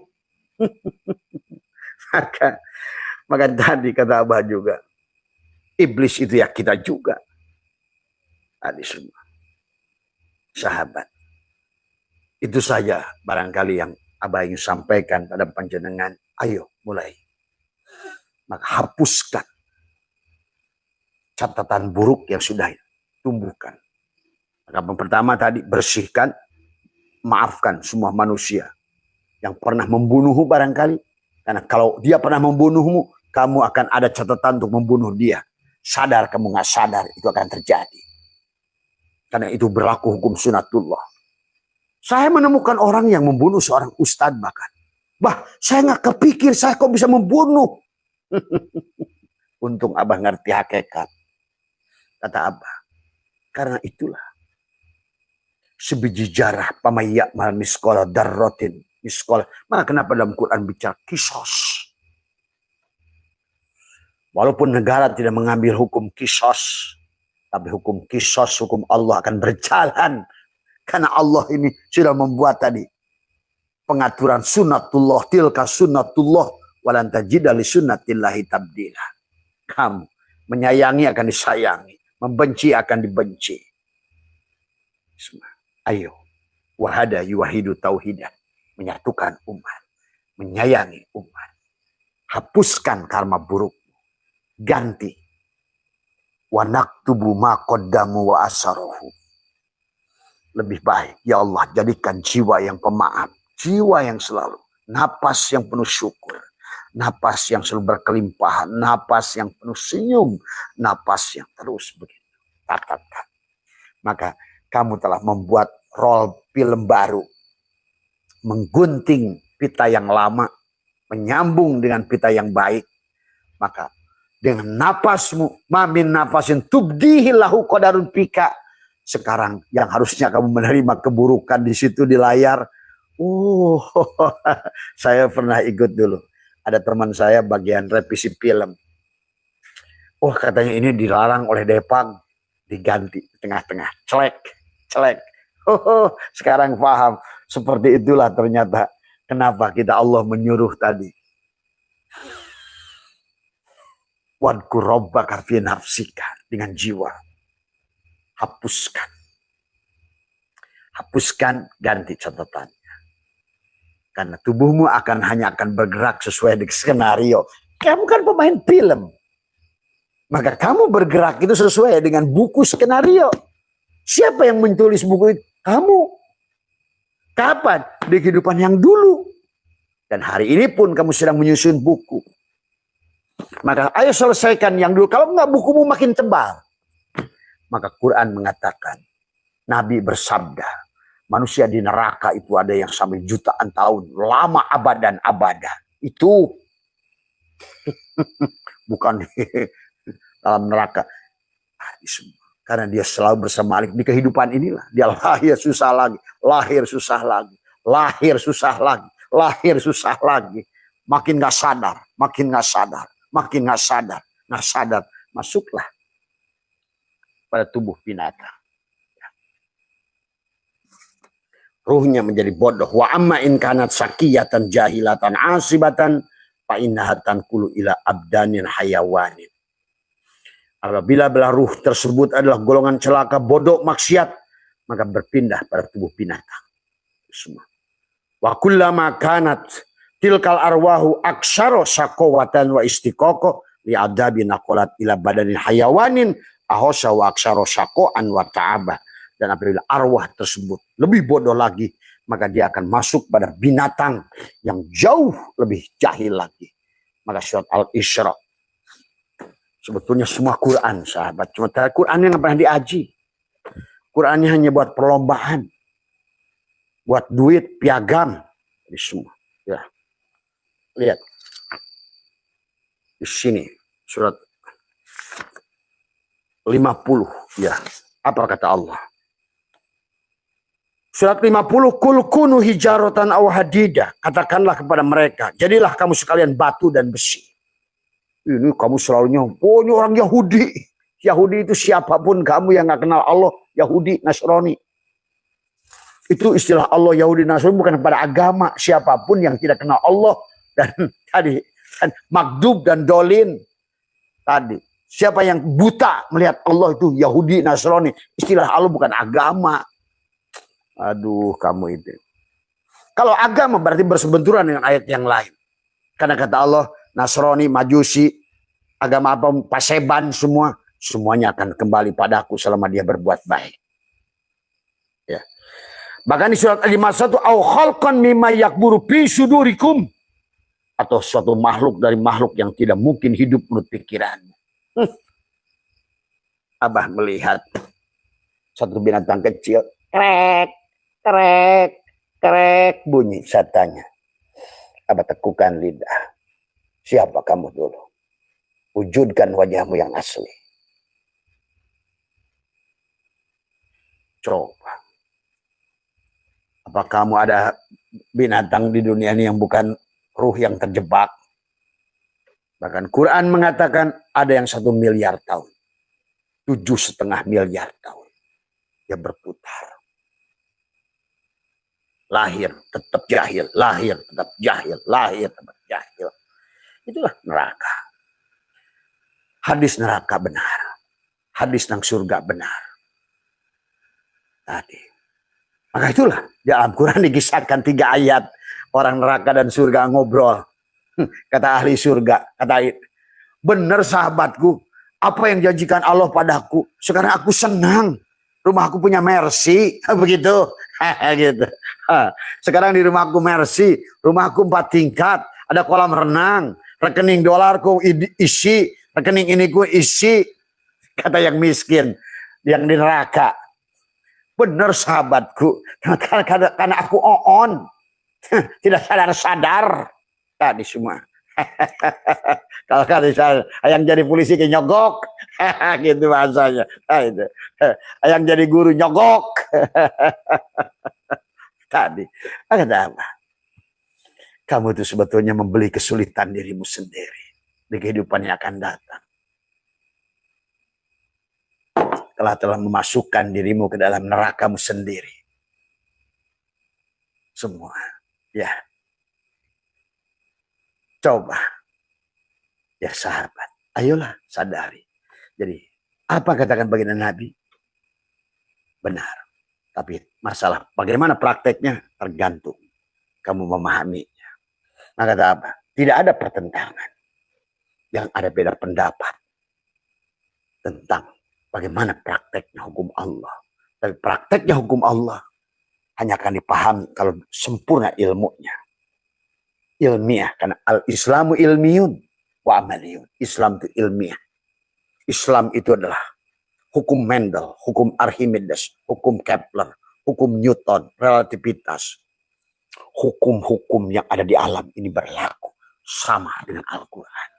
maka tadi kata Abah juga. Iblis itu ya kita juga. Tadi semua. Sahabat. Itu saja barangkali yang Abah ingin sampaikan pada panjenengan. Ayo mulai. Maka hapuskan catatan buruk yang sudah tumbuhkan. Maka yang pertama tadi bersihkan, maafkan semua manusia yang pernah membunuhmu barangkali. Karena kalau dia pernah membunuhmu, kamu akan ada catatan untuk membunuh dia. Sadar kamu nggak sadar itu akan terjadi. Karena itu berlaku hukum sunatullah. Saya menemukan orang yang membunuh seorang ustadz bahkan. Saya nggak kepikir saya kok bisa membunuh. Untung Abah ngerti hakikat. Kata Abah. Karena itulah. Sebiji jarah pamayak mal miskola darrotin. Miskola. Maka kenapa dalam Quran bicara kisos. Walaupun negara tidak mengambil hukum kisos. Tapi hukum kisos, hukum Allah akan berjalan. Karena Allah ini sudah membuat tadi. Pengaturan sunnatullah. Tilka sunnatullah. Walan tajida li sunnatillahi tabdila. Kamu menyayangi akan disayangi. Membenci akan dibenci. Ayo. Wahada yuwahidu tauhidah. Menyatukan umat. Menyayangi umat. Hapuskan karma buruk. Ganti. Wa naktubu ma qaddamu wa asaruhu. Lebih baik. Ya Allah jadikan jiwa yang pemaaf. Jiwa yang selalu. Napas yang penuh syukur. Napas yang selalu berkelimpahan. Napas yang penuh senyum. Napas yang terus begitu. Tatapkan. Maka kamu telah membuat role film baru. Menggunting pita yang lama. Menyambung dengan pita yang baik. Maka dengan napasmu. Mamin nafasin tubdihi lahu qadarun pika. Sekarang yang harusnya kamu menerima keburukan di situ di layar. Saya pernah ikut dulu. Ada teman saya bagian revisi film. Katanya ini dilarang oleh Depang. Diganti tengah-tengah. Celek. Oh, sekarang paham. Seperti itulah ternyata kenapa kita Allah menyuruh tadi. Wadkur rabbaka fi nafsika, dengan jiwa. Hapuskan. Hapuskan, ganti catatan. Karena tubuhmu hanya akan bergerak sesuai dengan skenario. Kamu kan pemain film. Maka kamu bergerak itu sesuai dengan buku skenario. Siapa yang menulis buku itu? Kamu. Kapan? Di kehidupan yang dulu. Dan hari ini pun kamu sedang menyusun buku. Maka ayo selesaikan yang dulu. Kalau enggak, bukumu makin tebal. Maka Quran mengatakan, Nabi bersabda, manusia di neraka itu ada yang sampai jutaan tahun. Lama abadan abada. Itu bukan di dalam neraka. Karena dia selalu bersama Allah di kehidupan inilah. Dia lahir susah lagi. Lahir susah lagi. Lahir susah lagi. Lahir susah lagi. Makin gak sadar. Makin gak sadar. Makin gak sadar. Gak sadar. Masuklah pada tubuh binatang. Ruhnya menjadi bodoh. Wa amma in kanat sakiyatan jahilatan asibatan fa innahatan kulu ila abdanin hayawanin. Apabila belah ruh tersebut adalah golongan celaka, bodoh, maksiat, maka berpindah pada tubuh binatang. Semua. Wa kullama kanat tilkal arwahu aksaro sakowatan wa istiqoko li adabi nakolat ila badanin hayawanin ahosa wa aksaro sakoan wa ta'abah. Dan apabila arwah tersebut lebih bodoh lagi, maka dia akan masuk pada binatang yang jauh lebih jahil lagi. Maka surat Al-Isra. Sebetulnya semua Quran, sahabat. Cuma Quran yang pernah diaji. Qurannya hanya buat perlombaan. Buat duit, piagam. Ini semua. Ya. Lihat. Di sini. Surat 50. Ya. Apa kata Allah? Surat 50, kul kunu hijaratan aw hadida. Katakanlah kepada mereka, jadilah kamu sekalian batu dan besi. Ini kamu selalunya, oh ini orang Yahudi. Yahudi itu siapapun kamu yang gak kenal Allah, Yahudi, Nasrani. Itu istilah Allah Yahudi, Nasrani bukan pada agama. Siapapun yang tidak kenal Allah. Dan tadi, magdub dan dolin. Tadi, siapa yang buta melihat Allah itu Yahudi, Nasrani. Istilah Allah bukan agama. Aduh, kamu itu. Kalau agama berarti bersebenturan dengan ayat yang lain. Karena kata Allah, Nasrani, Majusi, agama apa, Paseban, semuanya akan kembali padaku selama dia berbuat baik. Ya. Bahkan di surat Al-51, au khalqan mimma yakburu fi sudurikum, atau suatu makhluk dari makhluk yang tidak mungkin hidup menurut pikiranmu. Abah melihat satu binatang kecil, krek, krek, krek, bunyi. Saya tanya, Abah tekukan lidah. Siapa kamu dulu? Wujudkan wajahmu yang asli. Coba. Apa kamu ada binatang di dunia ini yang bukan ruh yang terjebak? Bahkan Quran mengatakan ada yang 1 miliar tahun. 7,5 miliar tahun. Dia berputar. Lahir tetap jahil, lahir tetap jahil, lahir tetap jahil. Itulah neraka. Hadis neraka benar. Hadis tentang surga benar. Tadi. Maka itulah di dalam Quran dikisahkan 3 ayat. Orang neraka dan surga ngobrol. Kata ahli surga. Kata, benar sahabatku. Apa yang janjikan Allah padaku. Sekarang aku senang. Rumahku punya Mercy. Begitu. Gitu. Sekarang di rumahku Mercy. Rumahku 4 tingkat. Ada kolam renang. Rekening dolarku isi. Rekening iniku isi. Kata yang miskin. Yang di neraka. Benar sahabatku. Karena aku on. Tidak sadar-sadar. Tadi semua. Kalau yang jadi polisi ke nyogok. Gitu bahasanya. Itu. Yang jadi guru nyogok. Tadi. Kata apa? Kamu itu sebetulnya membeli kesulitan dirimu sendiri. Di kehidupan yang akan datang. Telah memasukkan dirimu ke dalam nerakamu sendiri. semua. Ya. Coba. Ya sahabat, ayolah sadari. Jadi, apa katakan baginda Nabi? Benar. Tapi masalah bagaimana prakteknya tergantung kamu memahaminya. Nah, kata apa? Tidak ada pertentangan. Yang ada beda pendapat tentang bagaimana prakteknya hukum Allah. Tapi prakteknya hukum Allah hanya akan dipahami kalau sempurna ilmunya. Ilmiah. Karena al-Islamu ilmiyun wa amaliyun. Islam itu ilmiah. Islam itu adalah hukum Mendel, hukum Archimedes, hukum Kepler, hukum Newton, relativitas. Hukum-hukum yang ada di alam ini berlaku sama dengan Al-Quran.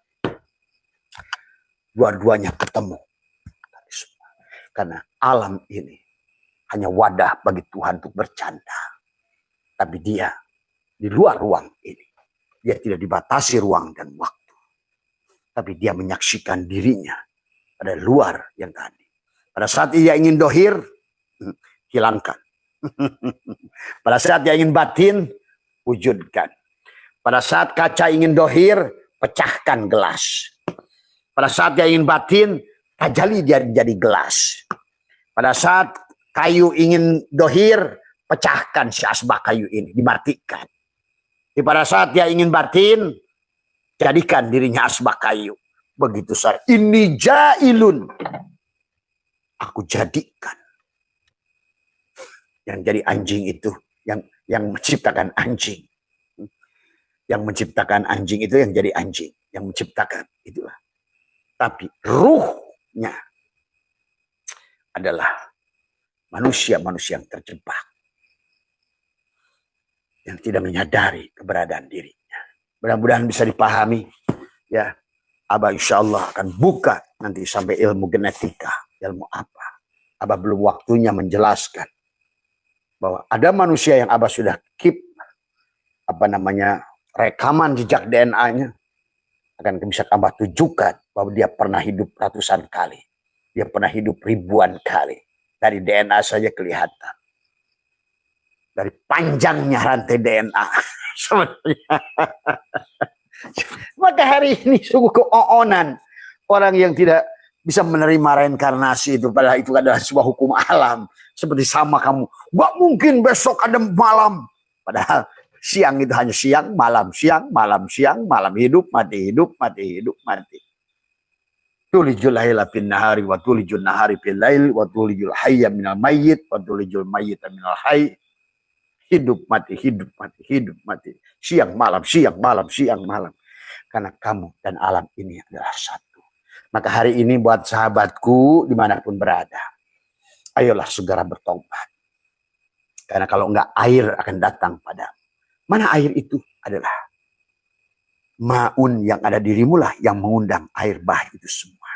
Dua-duanya ketemu. Karena alam ini hanya wadah bagi Tuhan untuk bercanda. Tapi dia di luar ruang ini. Dia tidak dibatasi ruang dan waktu. Tapi dia menyaksikan dirinya pada luar yang tadi. Pada saat ia ingin dohir, hilangkan. Pada saat dia ingin batin, wujudkan. Pada saat kaca ingin dohir, pecahkan gelas. Pada saat dia ingin batin, tajali dia jadi gelas. Pada saat kayu ingin dohir, pecahkan si asbak kayu ini, dimatikan. Pada saat dia ingin batin, jadikan dirinya asbak kayu. Begitu saja. Ini jailun. Aku jadikan. Yang jadi anjing itu, yang menciptakan anjing. Yang menciptakan anjing itu yang jadi anjing. Yang menciptakan, itulah. Tapi ruhnya adalah manusia-manusia yang terjebak. Yang tidak menyadari keberadaan dirinya. Mudah-mudahan bisa dipahami. Ya, Abah insya Allah akan buka nanti sampai ilmu genetika. Ilmu apa? Abah belum waktunya menjelaskan. Bahwa ada manusia yang Abah sudah keep. Rekaman jejak DNA-nya. Akan bisa Abah tunjukkan bahwa dia pernah hidup ratusan kali. Dia pernah hidup ribuan kali. Dari DNA saja kelihatan. Dari panjangnya rantai DNA. Maka hari ini sungguh keoonan orang yang tidak bisa menerima reinkarnasi itu. Padahal itu adalah sebuah hukum alam. Seperti sama kamu. Gak mungkin besok ada malam. Padahal siang itu hanya siang, siang, malam hidup, mati hidup, mati hidup, mati. Tulijul laila fin nahari wa tulijul nahari fil lail wa tulijul hayya minal mayyit wa tulijul mayyita minal hayy. Hidup mati, hidup mati, hidup mati. Siang malam, siang malam, siang malam. Karena kamu dan alam ini adalah satu. Maka hari ini buat sahabatku dimanapun berada. Ayolah segera bertobat. Karena kalau enggak air akan datang padamu. Mana air itu? Adalah maun yang ada dirimu lah yang mengundang air bah itu semua.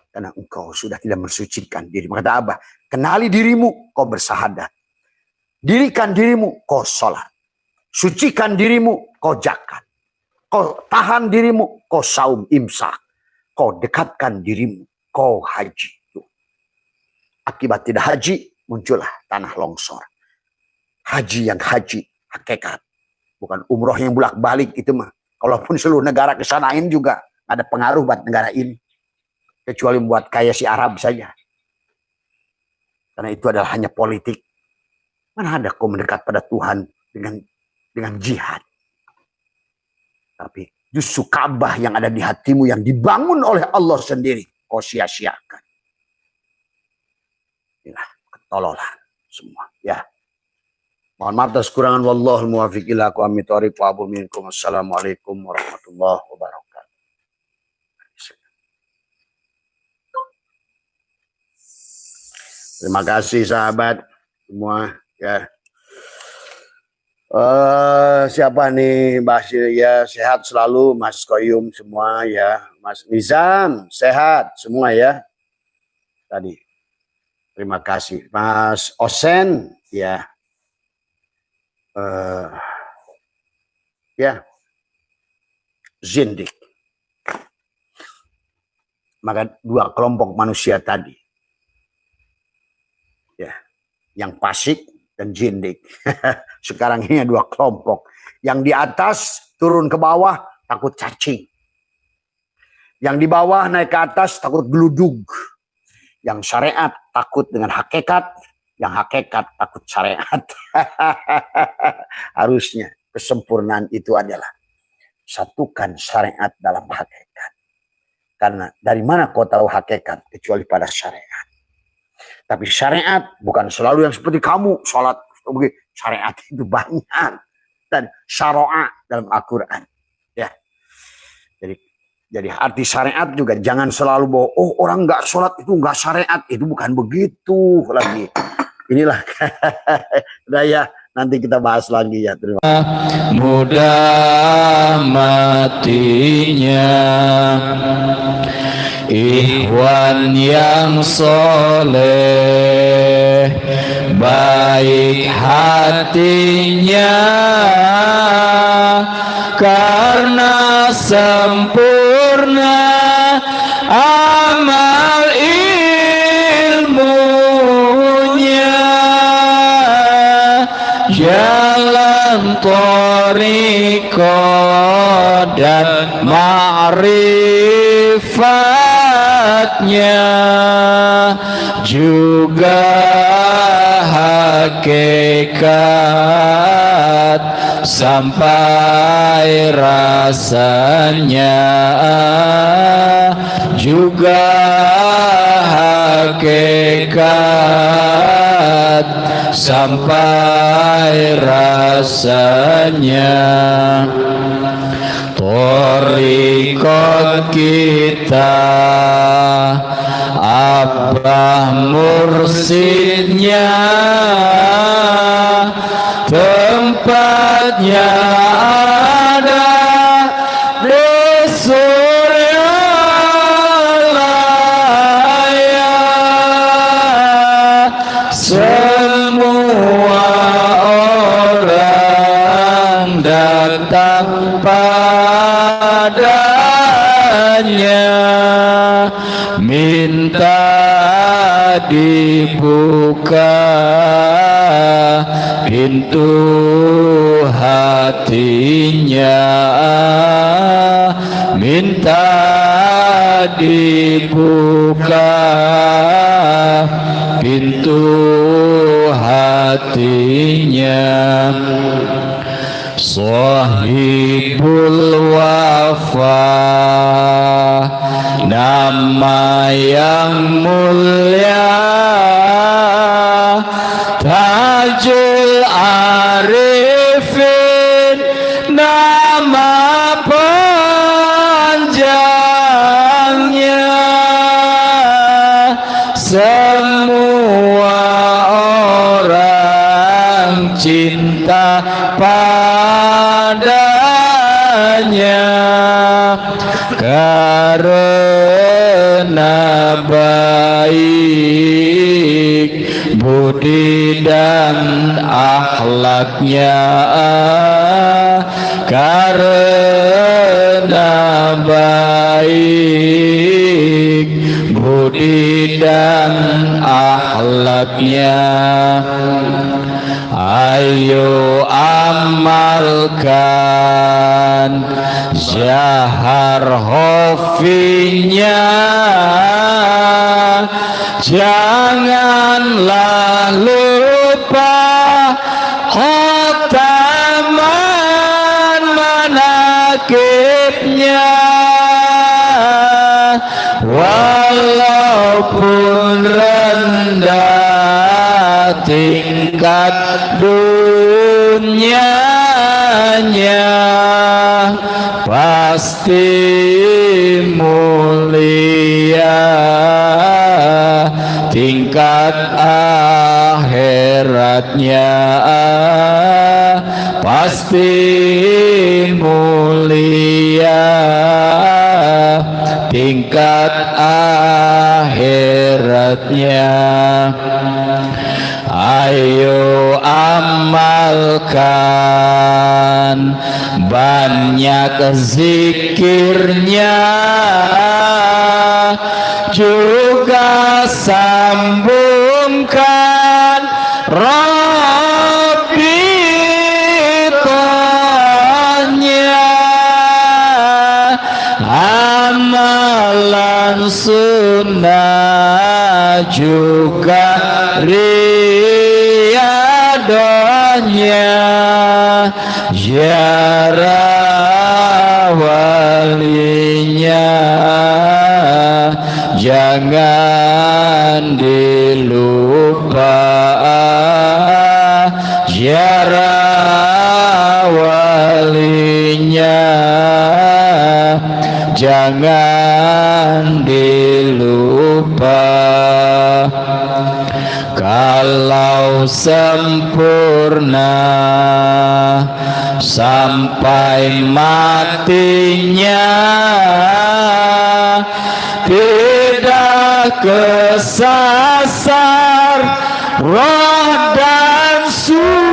Karena engkau sudah tidak mensucikan dirimu. Kata Abah, kenali dirimu, kau bersahadat. Dirikan dirimu, kau sholat. Sucikan dirimu, kau zakat. Kau tahan dirimu, kau saum imsak. Kau dekatkan dirimu, kau haji. Tuh. Akibat tidak haji, muncullah tanah longsor. Haji yang haji, hakikat. Bukan umroh yang bolak-balik itu mah. Kalaupun seluruh negara kesanain juga ada pengaruh buat negara ini. Kecuali buat kaya si Arab saja. Karena itu adalah hanya politik. Mana ada kau mendekat pada Tuhan dengan jihad. Tapi justru Ka'bah yang ada di hatimu yang dibangun oleh Allah sendiri. Kau sia-siakan. Inilah ketololan semua. Ya. Mohon maaf atas kekurangan. Wallahul muwaffiq ila aqwamit thoriq wa abu minkum. Assalamualaikum warahmatullahi wabarakatuh. Terima kasih sahabat semua. Ya. Siapa nih Basir ya, sehat selalu Mas Koyum semua ya, Mas Nizam sehat semua ya. Tadi terima kasih Mas Osen ya. Ya Zindik. Maka dua kelompok manusia tadi ya, yang fasik dan jindik. Sekarang ini dua kelompok. Yang di atas turun ke bawah takut cacing. Yang di bawah naik ke atas takut geludug. Yang syariat takut dengan hakikat. Yang hakikat takut syariat. Harusnya kesempurnaan itu adalah satukan syariat dalam hakikat. Karena dari mana kau tahu hakikat kecuali pada syariat. Tapi syariat bukan selalu yang seperti kamu sholat. Syariat itu banyak. Dan syara'a dalam Al-Quran. Ya. Jadi arti syariat juga jangan selalu bahwa oh orang nggak sholat itu nggak syariat. Itu bukan begitu lagi. Inilah daya. Nanti kita bahas lagi ya. Terima kasih. Mudah matinya ikhwan yang soleh, baik hatinya karena sempurna amal ilmunya, jalan thariqah dan ma'rifatnya, juga hakikat sampai rasanya, juga hakikat sampai rasanya. Thariqat kita Abah mursidnya, tempatnya ada di surya laya. Semua orang datang padanya, minta dibuka pintu hatinya, minta dibuka pintu hatinya. Shahibul Wafa, nama yang mulia, Tajul Arifin, nama panjangnya. Semua orang cinta padanya karena baik budi dan akhlaknya, karena baik budi dan akhlaknya. Ayo amalkan zahar hofinya, janganlah lupa khataman manakibnya. Walaupun rendah tingkat dunianya, pasti mulia tingkat akhiratnya, pasti mulia tingkat akhiratnya. Ayo amalkan banyak zikirnya, juga sambungkan riadonya ziarah walinya jangan dilupa ziarah walinya jangan dilupa. Kalau sempurna sampai matinya tidak kesasar roh dan sukmanya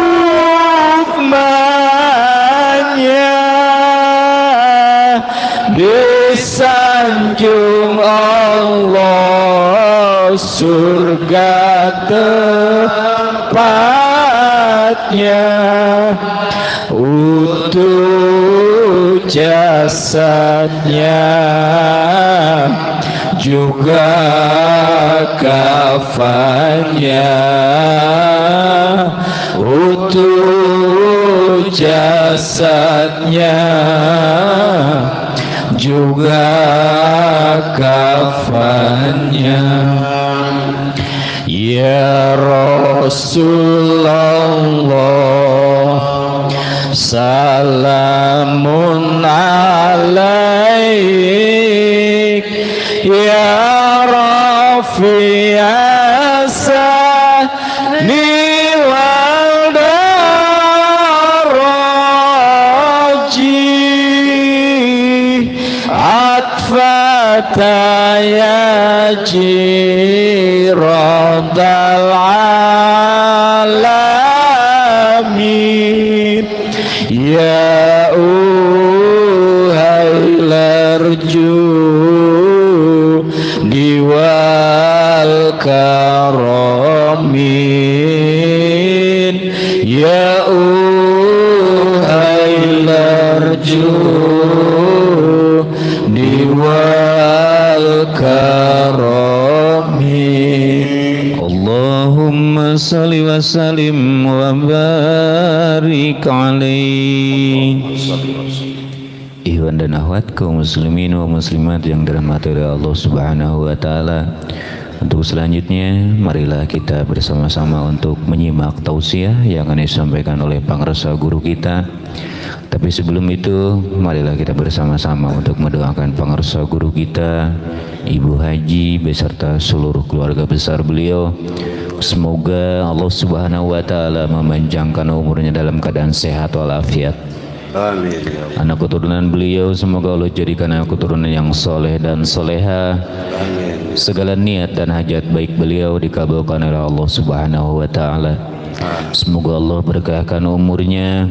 disanjung Allah surga tempatnya utuh jasadnya juga kafannya utuh jasadnya juga kafannya. Ya Rasulullah salamun alaik ya Rafi'asani wal daraji atfataya jiradal alamin ya uhailarju diwal karamin ya uhailarju diwal karamin. Allahumma salli wa sallim wa barik alaih. Ikhwan dan akhwat kaum muslimin wa muslimat yang dirahmati oleh Allah Subhanahu wa taala. Untuk selanjutnya marilah kita bersama-sama untuk menyimak tausiah yang akan disampaikan oleh pangresa guru kita. Tapi sebelum itu marilah kita bersama-sama untuk mendoakan pangresa guru kita Ibu Haji beserta seluruh keluarga besar beliau. Semoga Allah Subhanahu wa taala memanjangkan umurnya dalam keadaan sehat walafiat. Amin. Anak keturunan beliau semoga Allah jadikan anak keturunan yang soleh dan soleha. Amin. Segala niat dan hajat baik beliau dikabulkan oleh Allah Subhanahu wa taala. Semoga Allah berkahkan umurnya,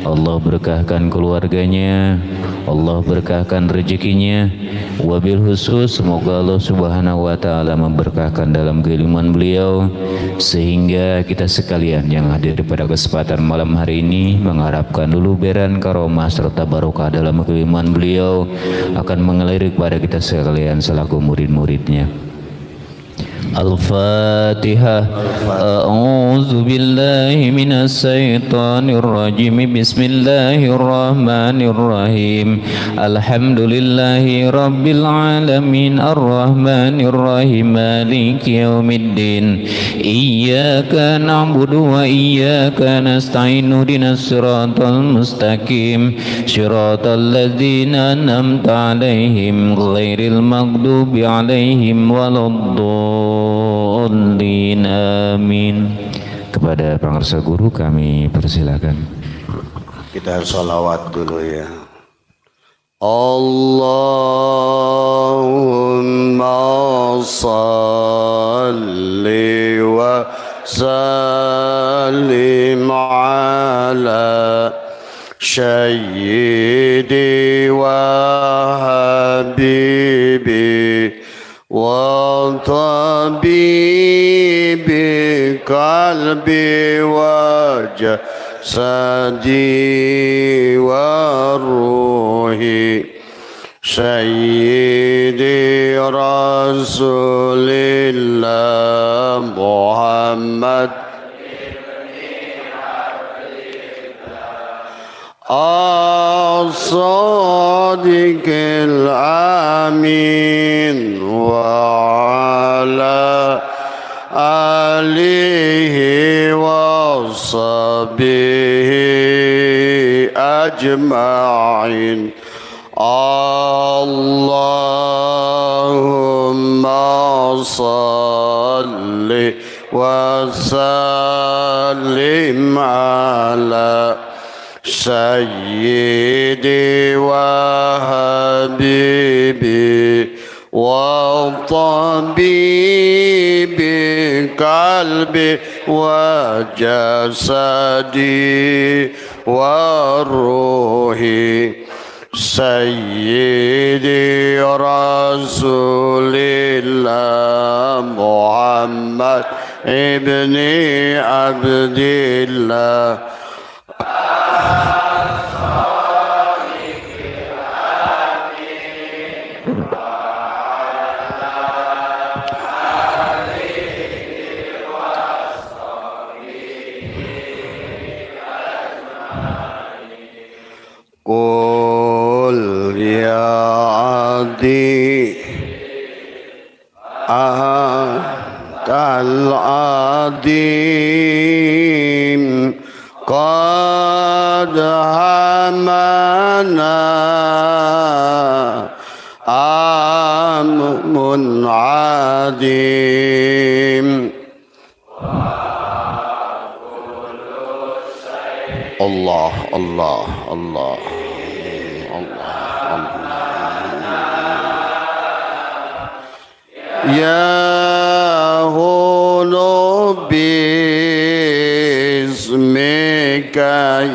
Allah berkahkan keluarganya, Allah berkahkan rezekinya. Wabil khusus semoga Allah Subhanahu wa taala memberkahkan dalam keilmuan beliau sehingga kita sekalian yang hadir pada kesempatan malam hari ini mengharapkan uluberan karomah serta barokah dalam keilmuan beliau akan mengalir kepada kita sekalian selaku murid-muridnya. Al-Fatihah. A'udzu billahi minas syaitonir rajim. Bismillahirrahmanirrahim. Alhamdulillahi rabbil alamin arrahmanir rahim maliki yaumiddin. Iyyaka na'budu wa iyyaka nasta'in ihdinas siratal mustaqim. Siratal ladzina an'amta 'alaihim ghairil maghdubi 'alaihim waladdallin. Amin. Kepada pangresa guru kami persilakan. Kita sholawat dulu ya. Allahumma salli wa sallim ala sayyidi wa habibi wa tabibi qalbi wa jasadi wa ruhi sayyidi rasulillah Muhammad الصادق الأمين وعلى آله وصحبه أجمعين. اللهم صل وسلم على سيدي وحبيبي وطبيب قلبي وجسدي وروحي سيدي رسول الله محمد ابن عبد الله. Qul ya adi antal adim qad hamana amun adim. Allah Allah Allah Allah Ya hulu bismika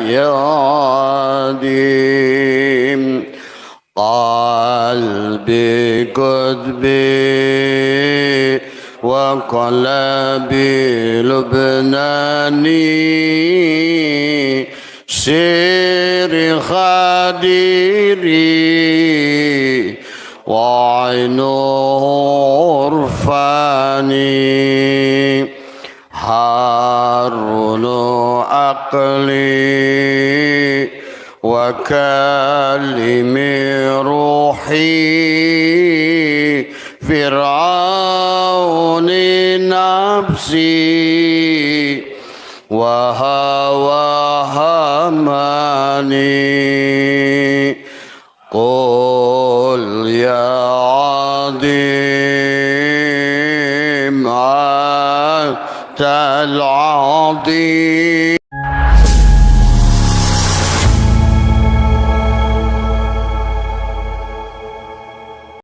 ya adim qalbi qudbi wa qalbi lubnani siri khadiri wa ainur fani harunu aqli wa kalimi ruhi fir'auni nafsi wa hawa hamani. Qul ya adim antal adim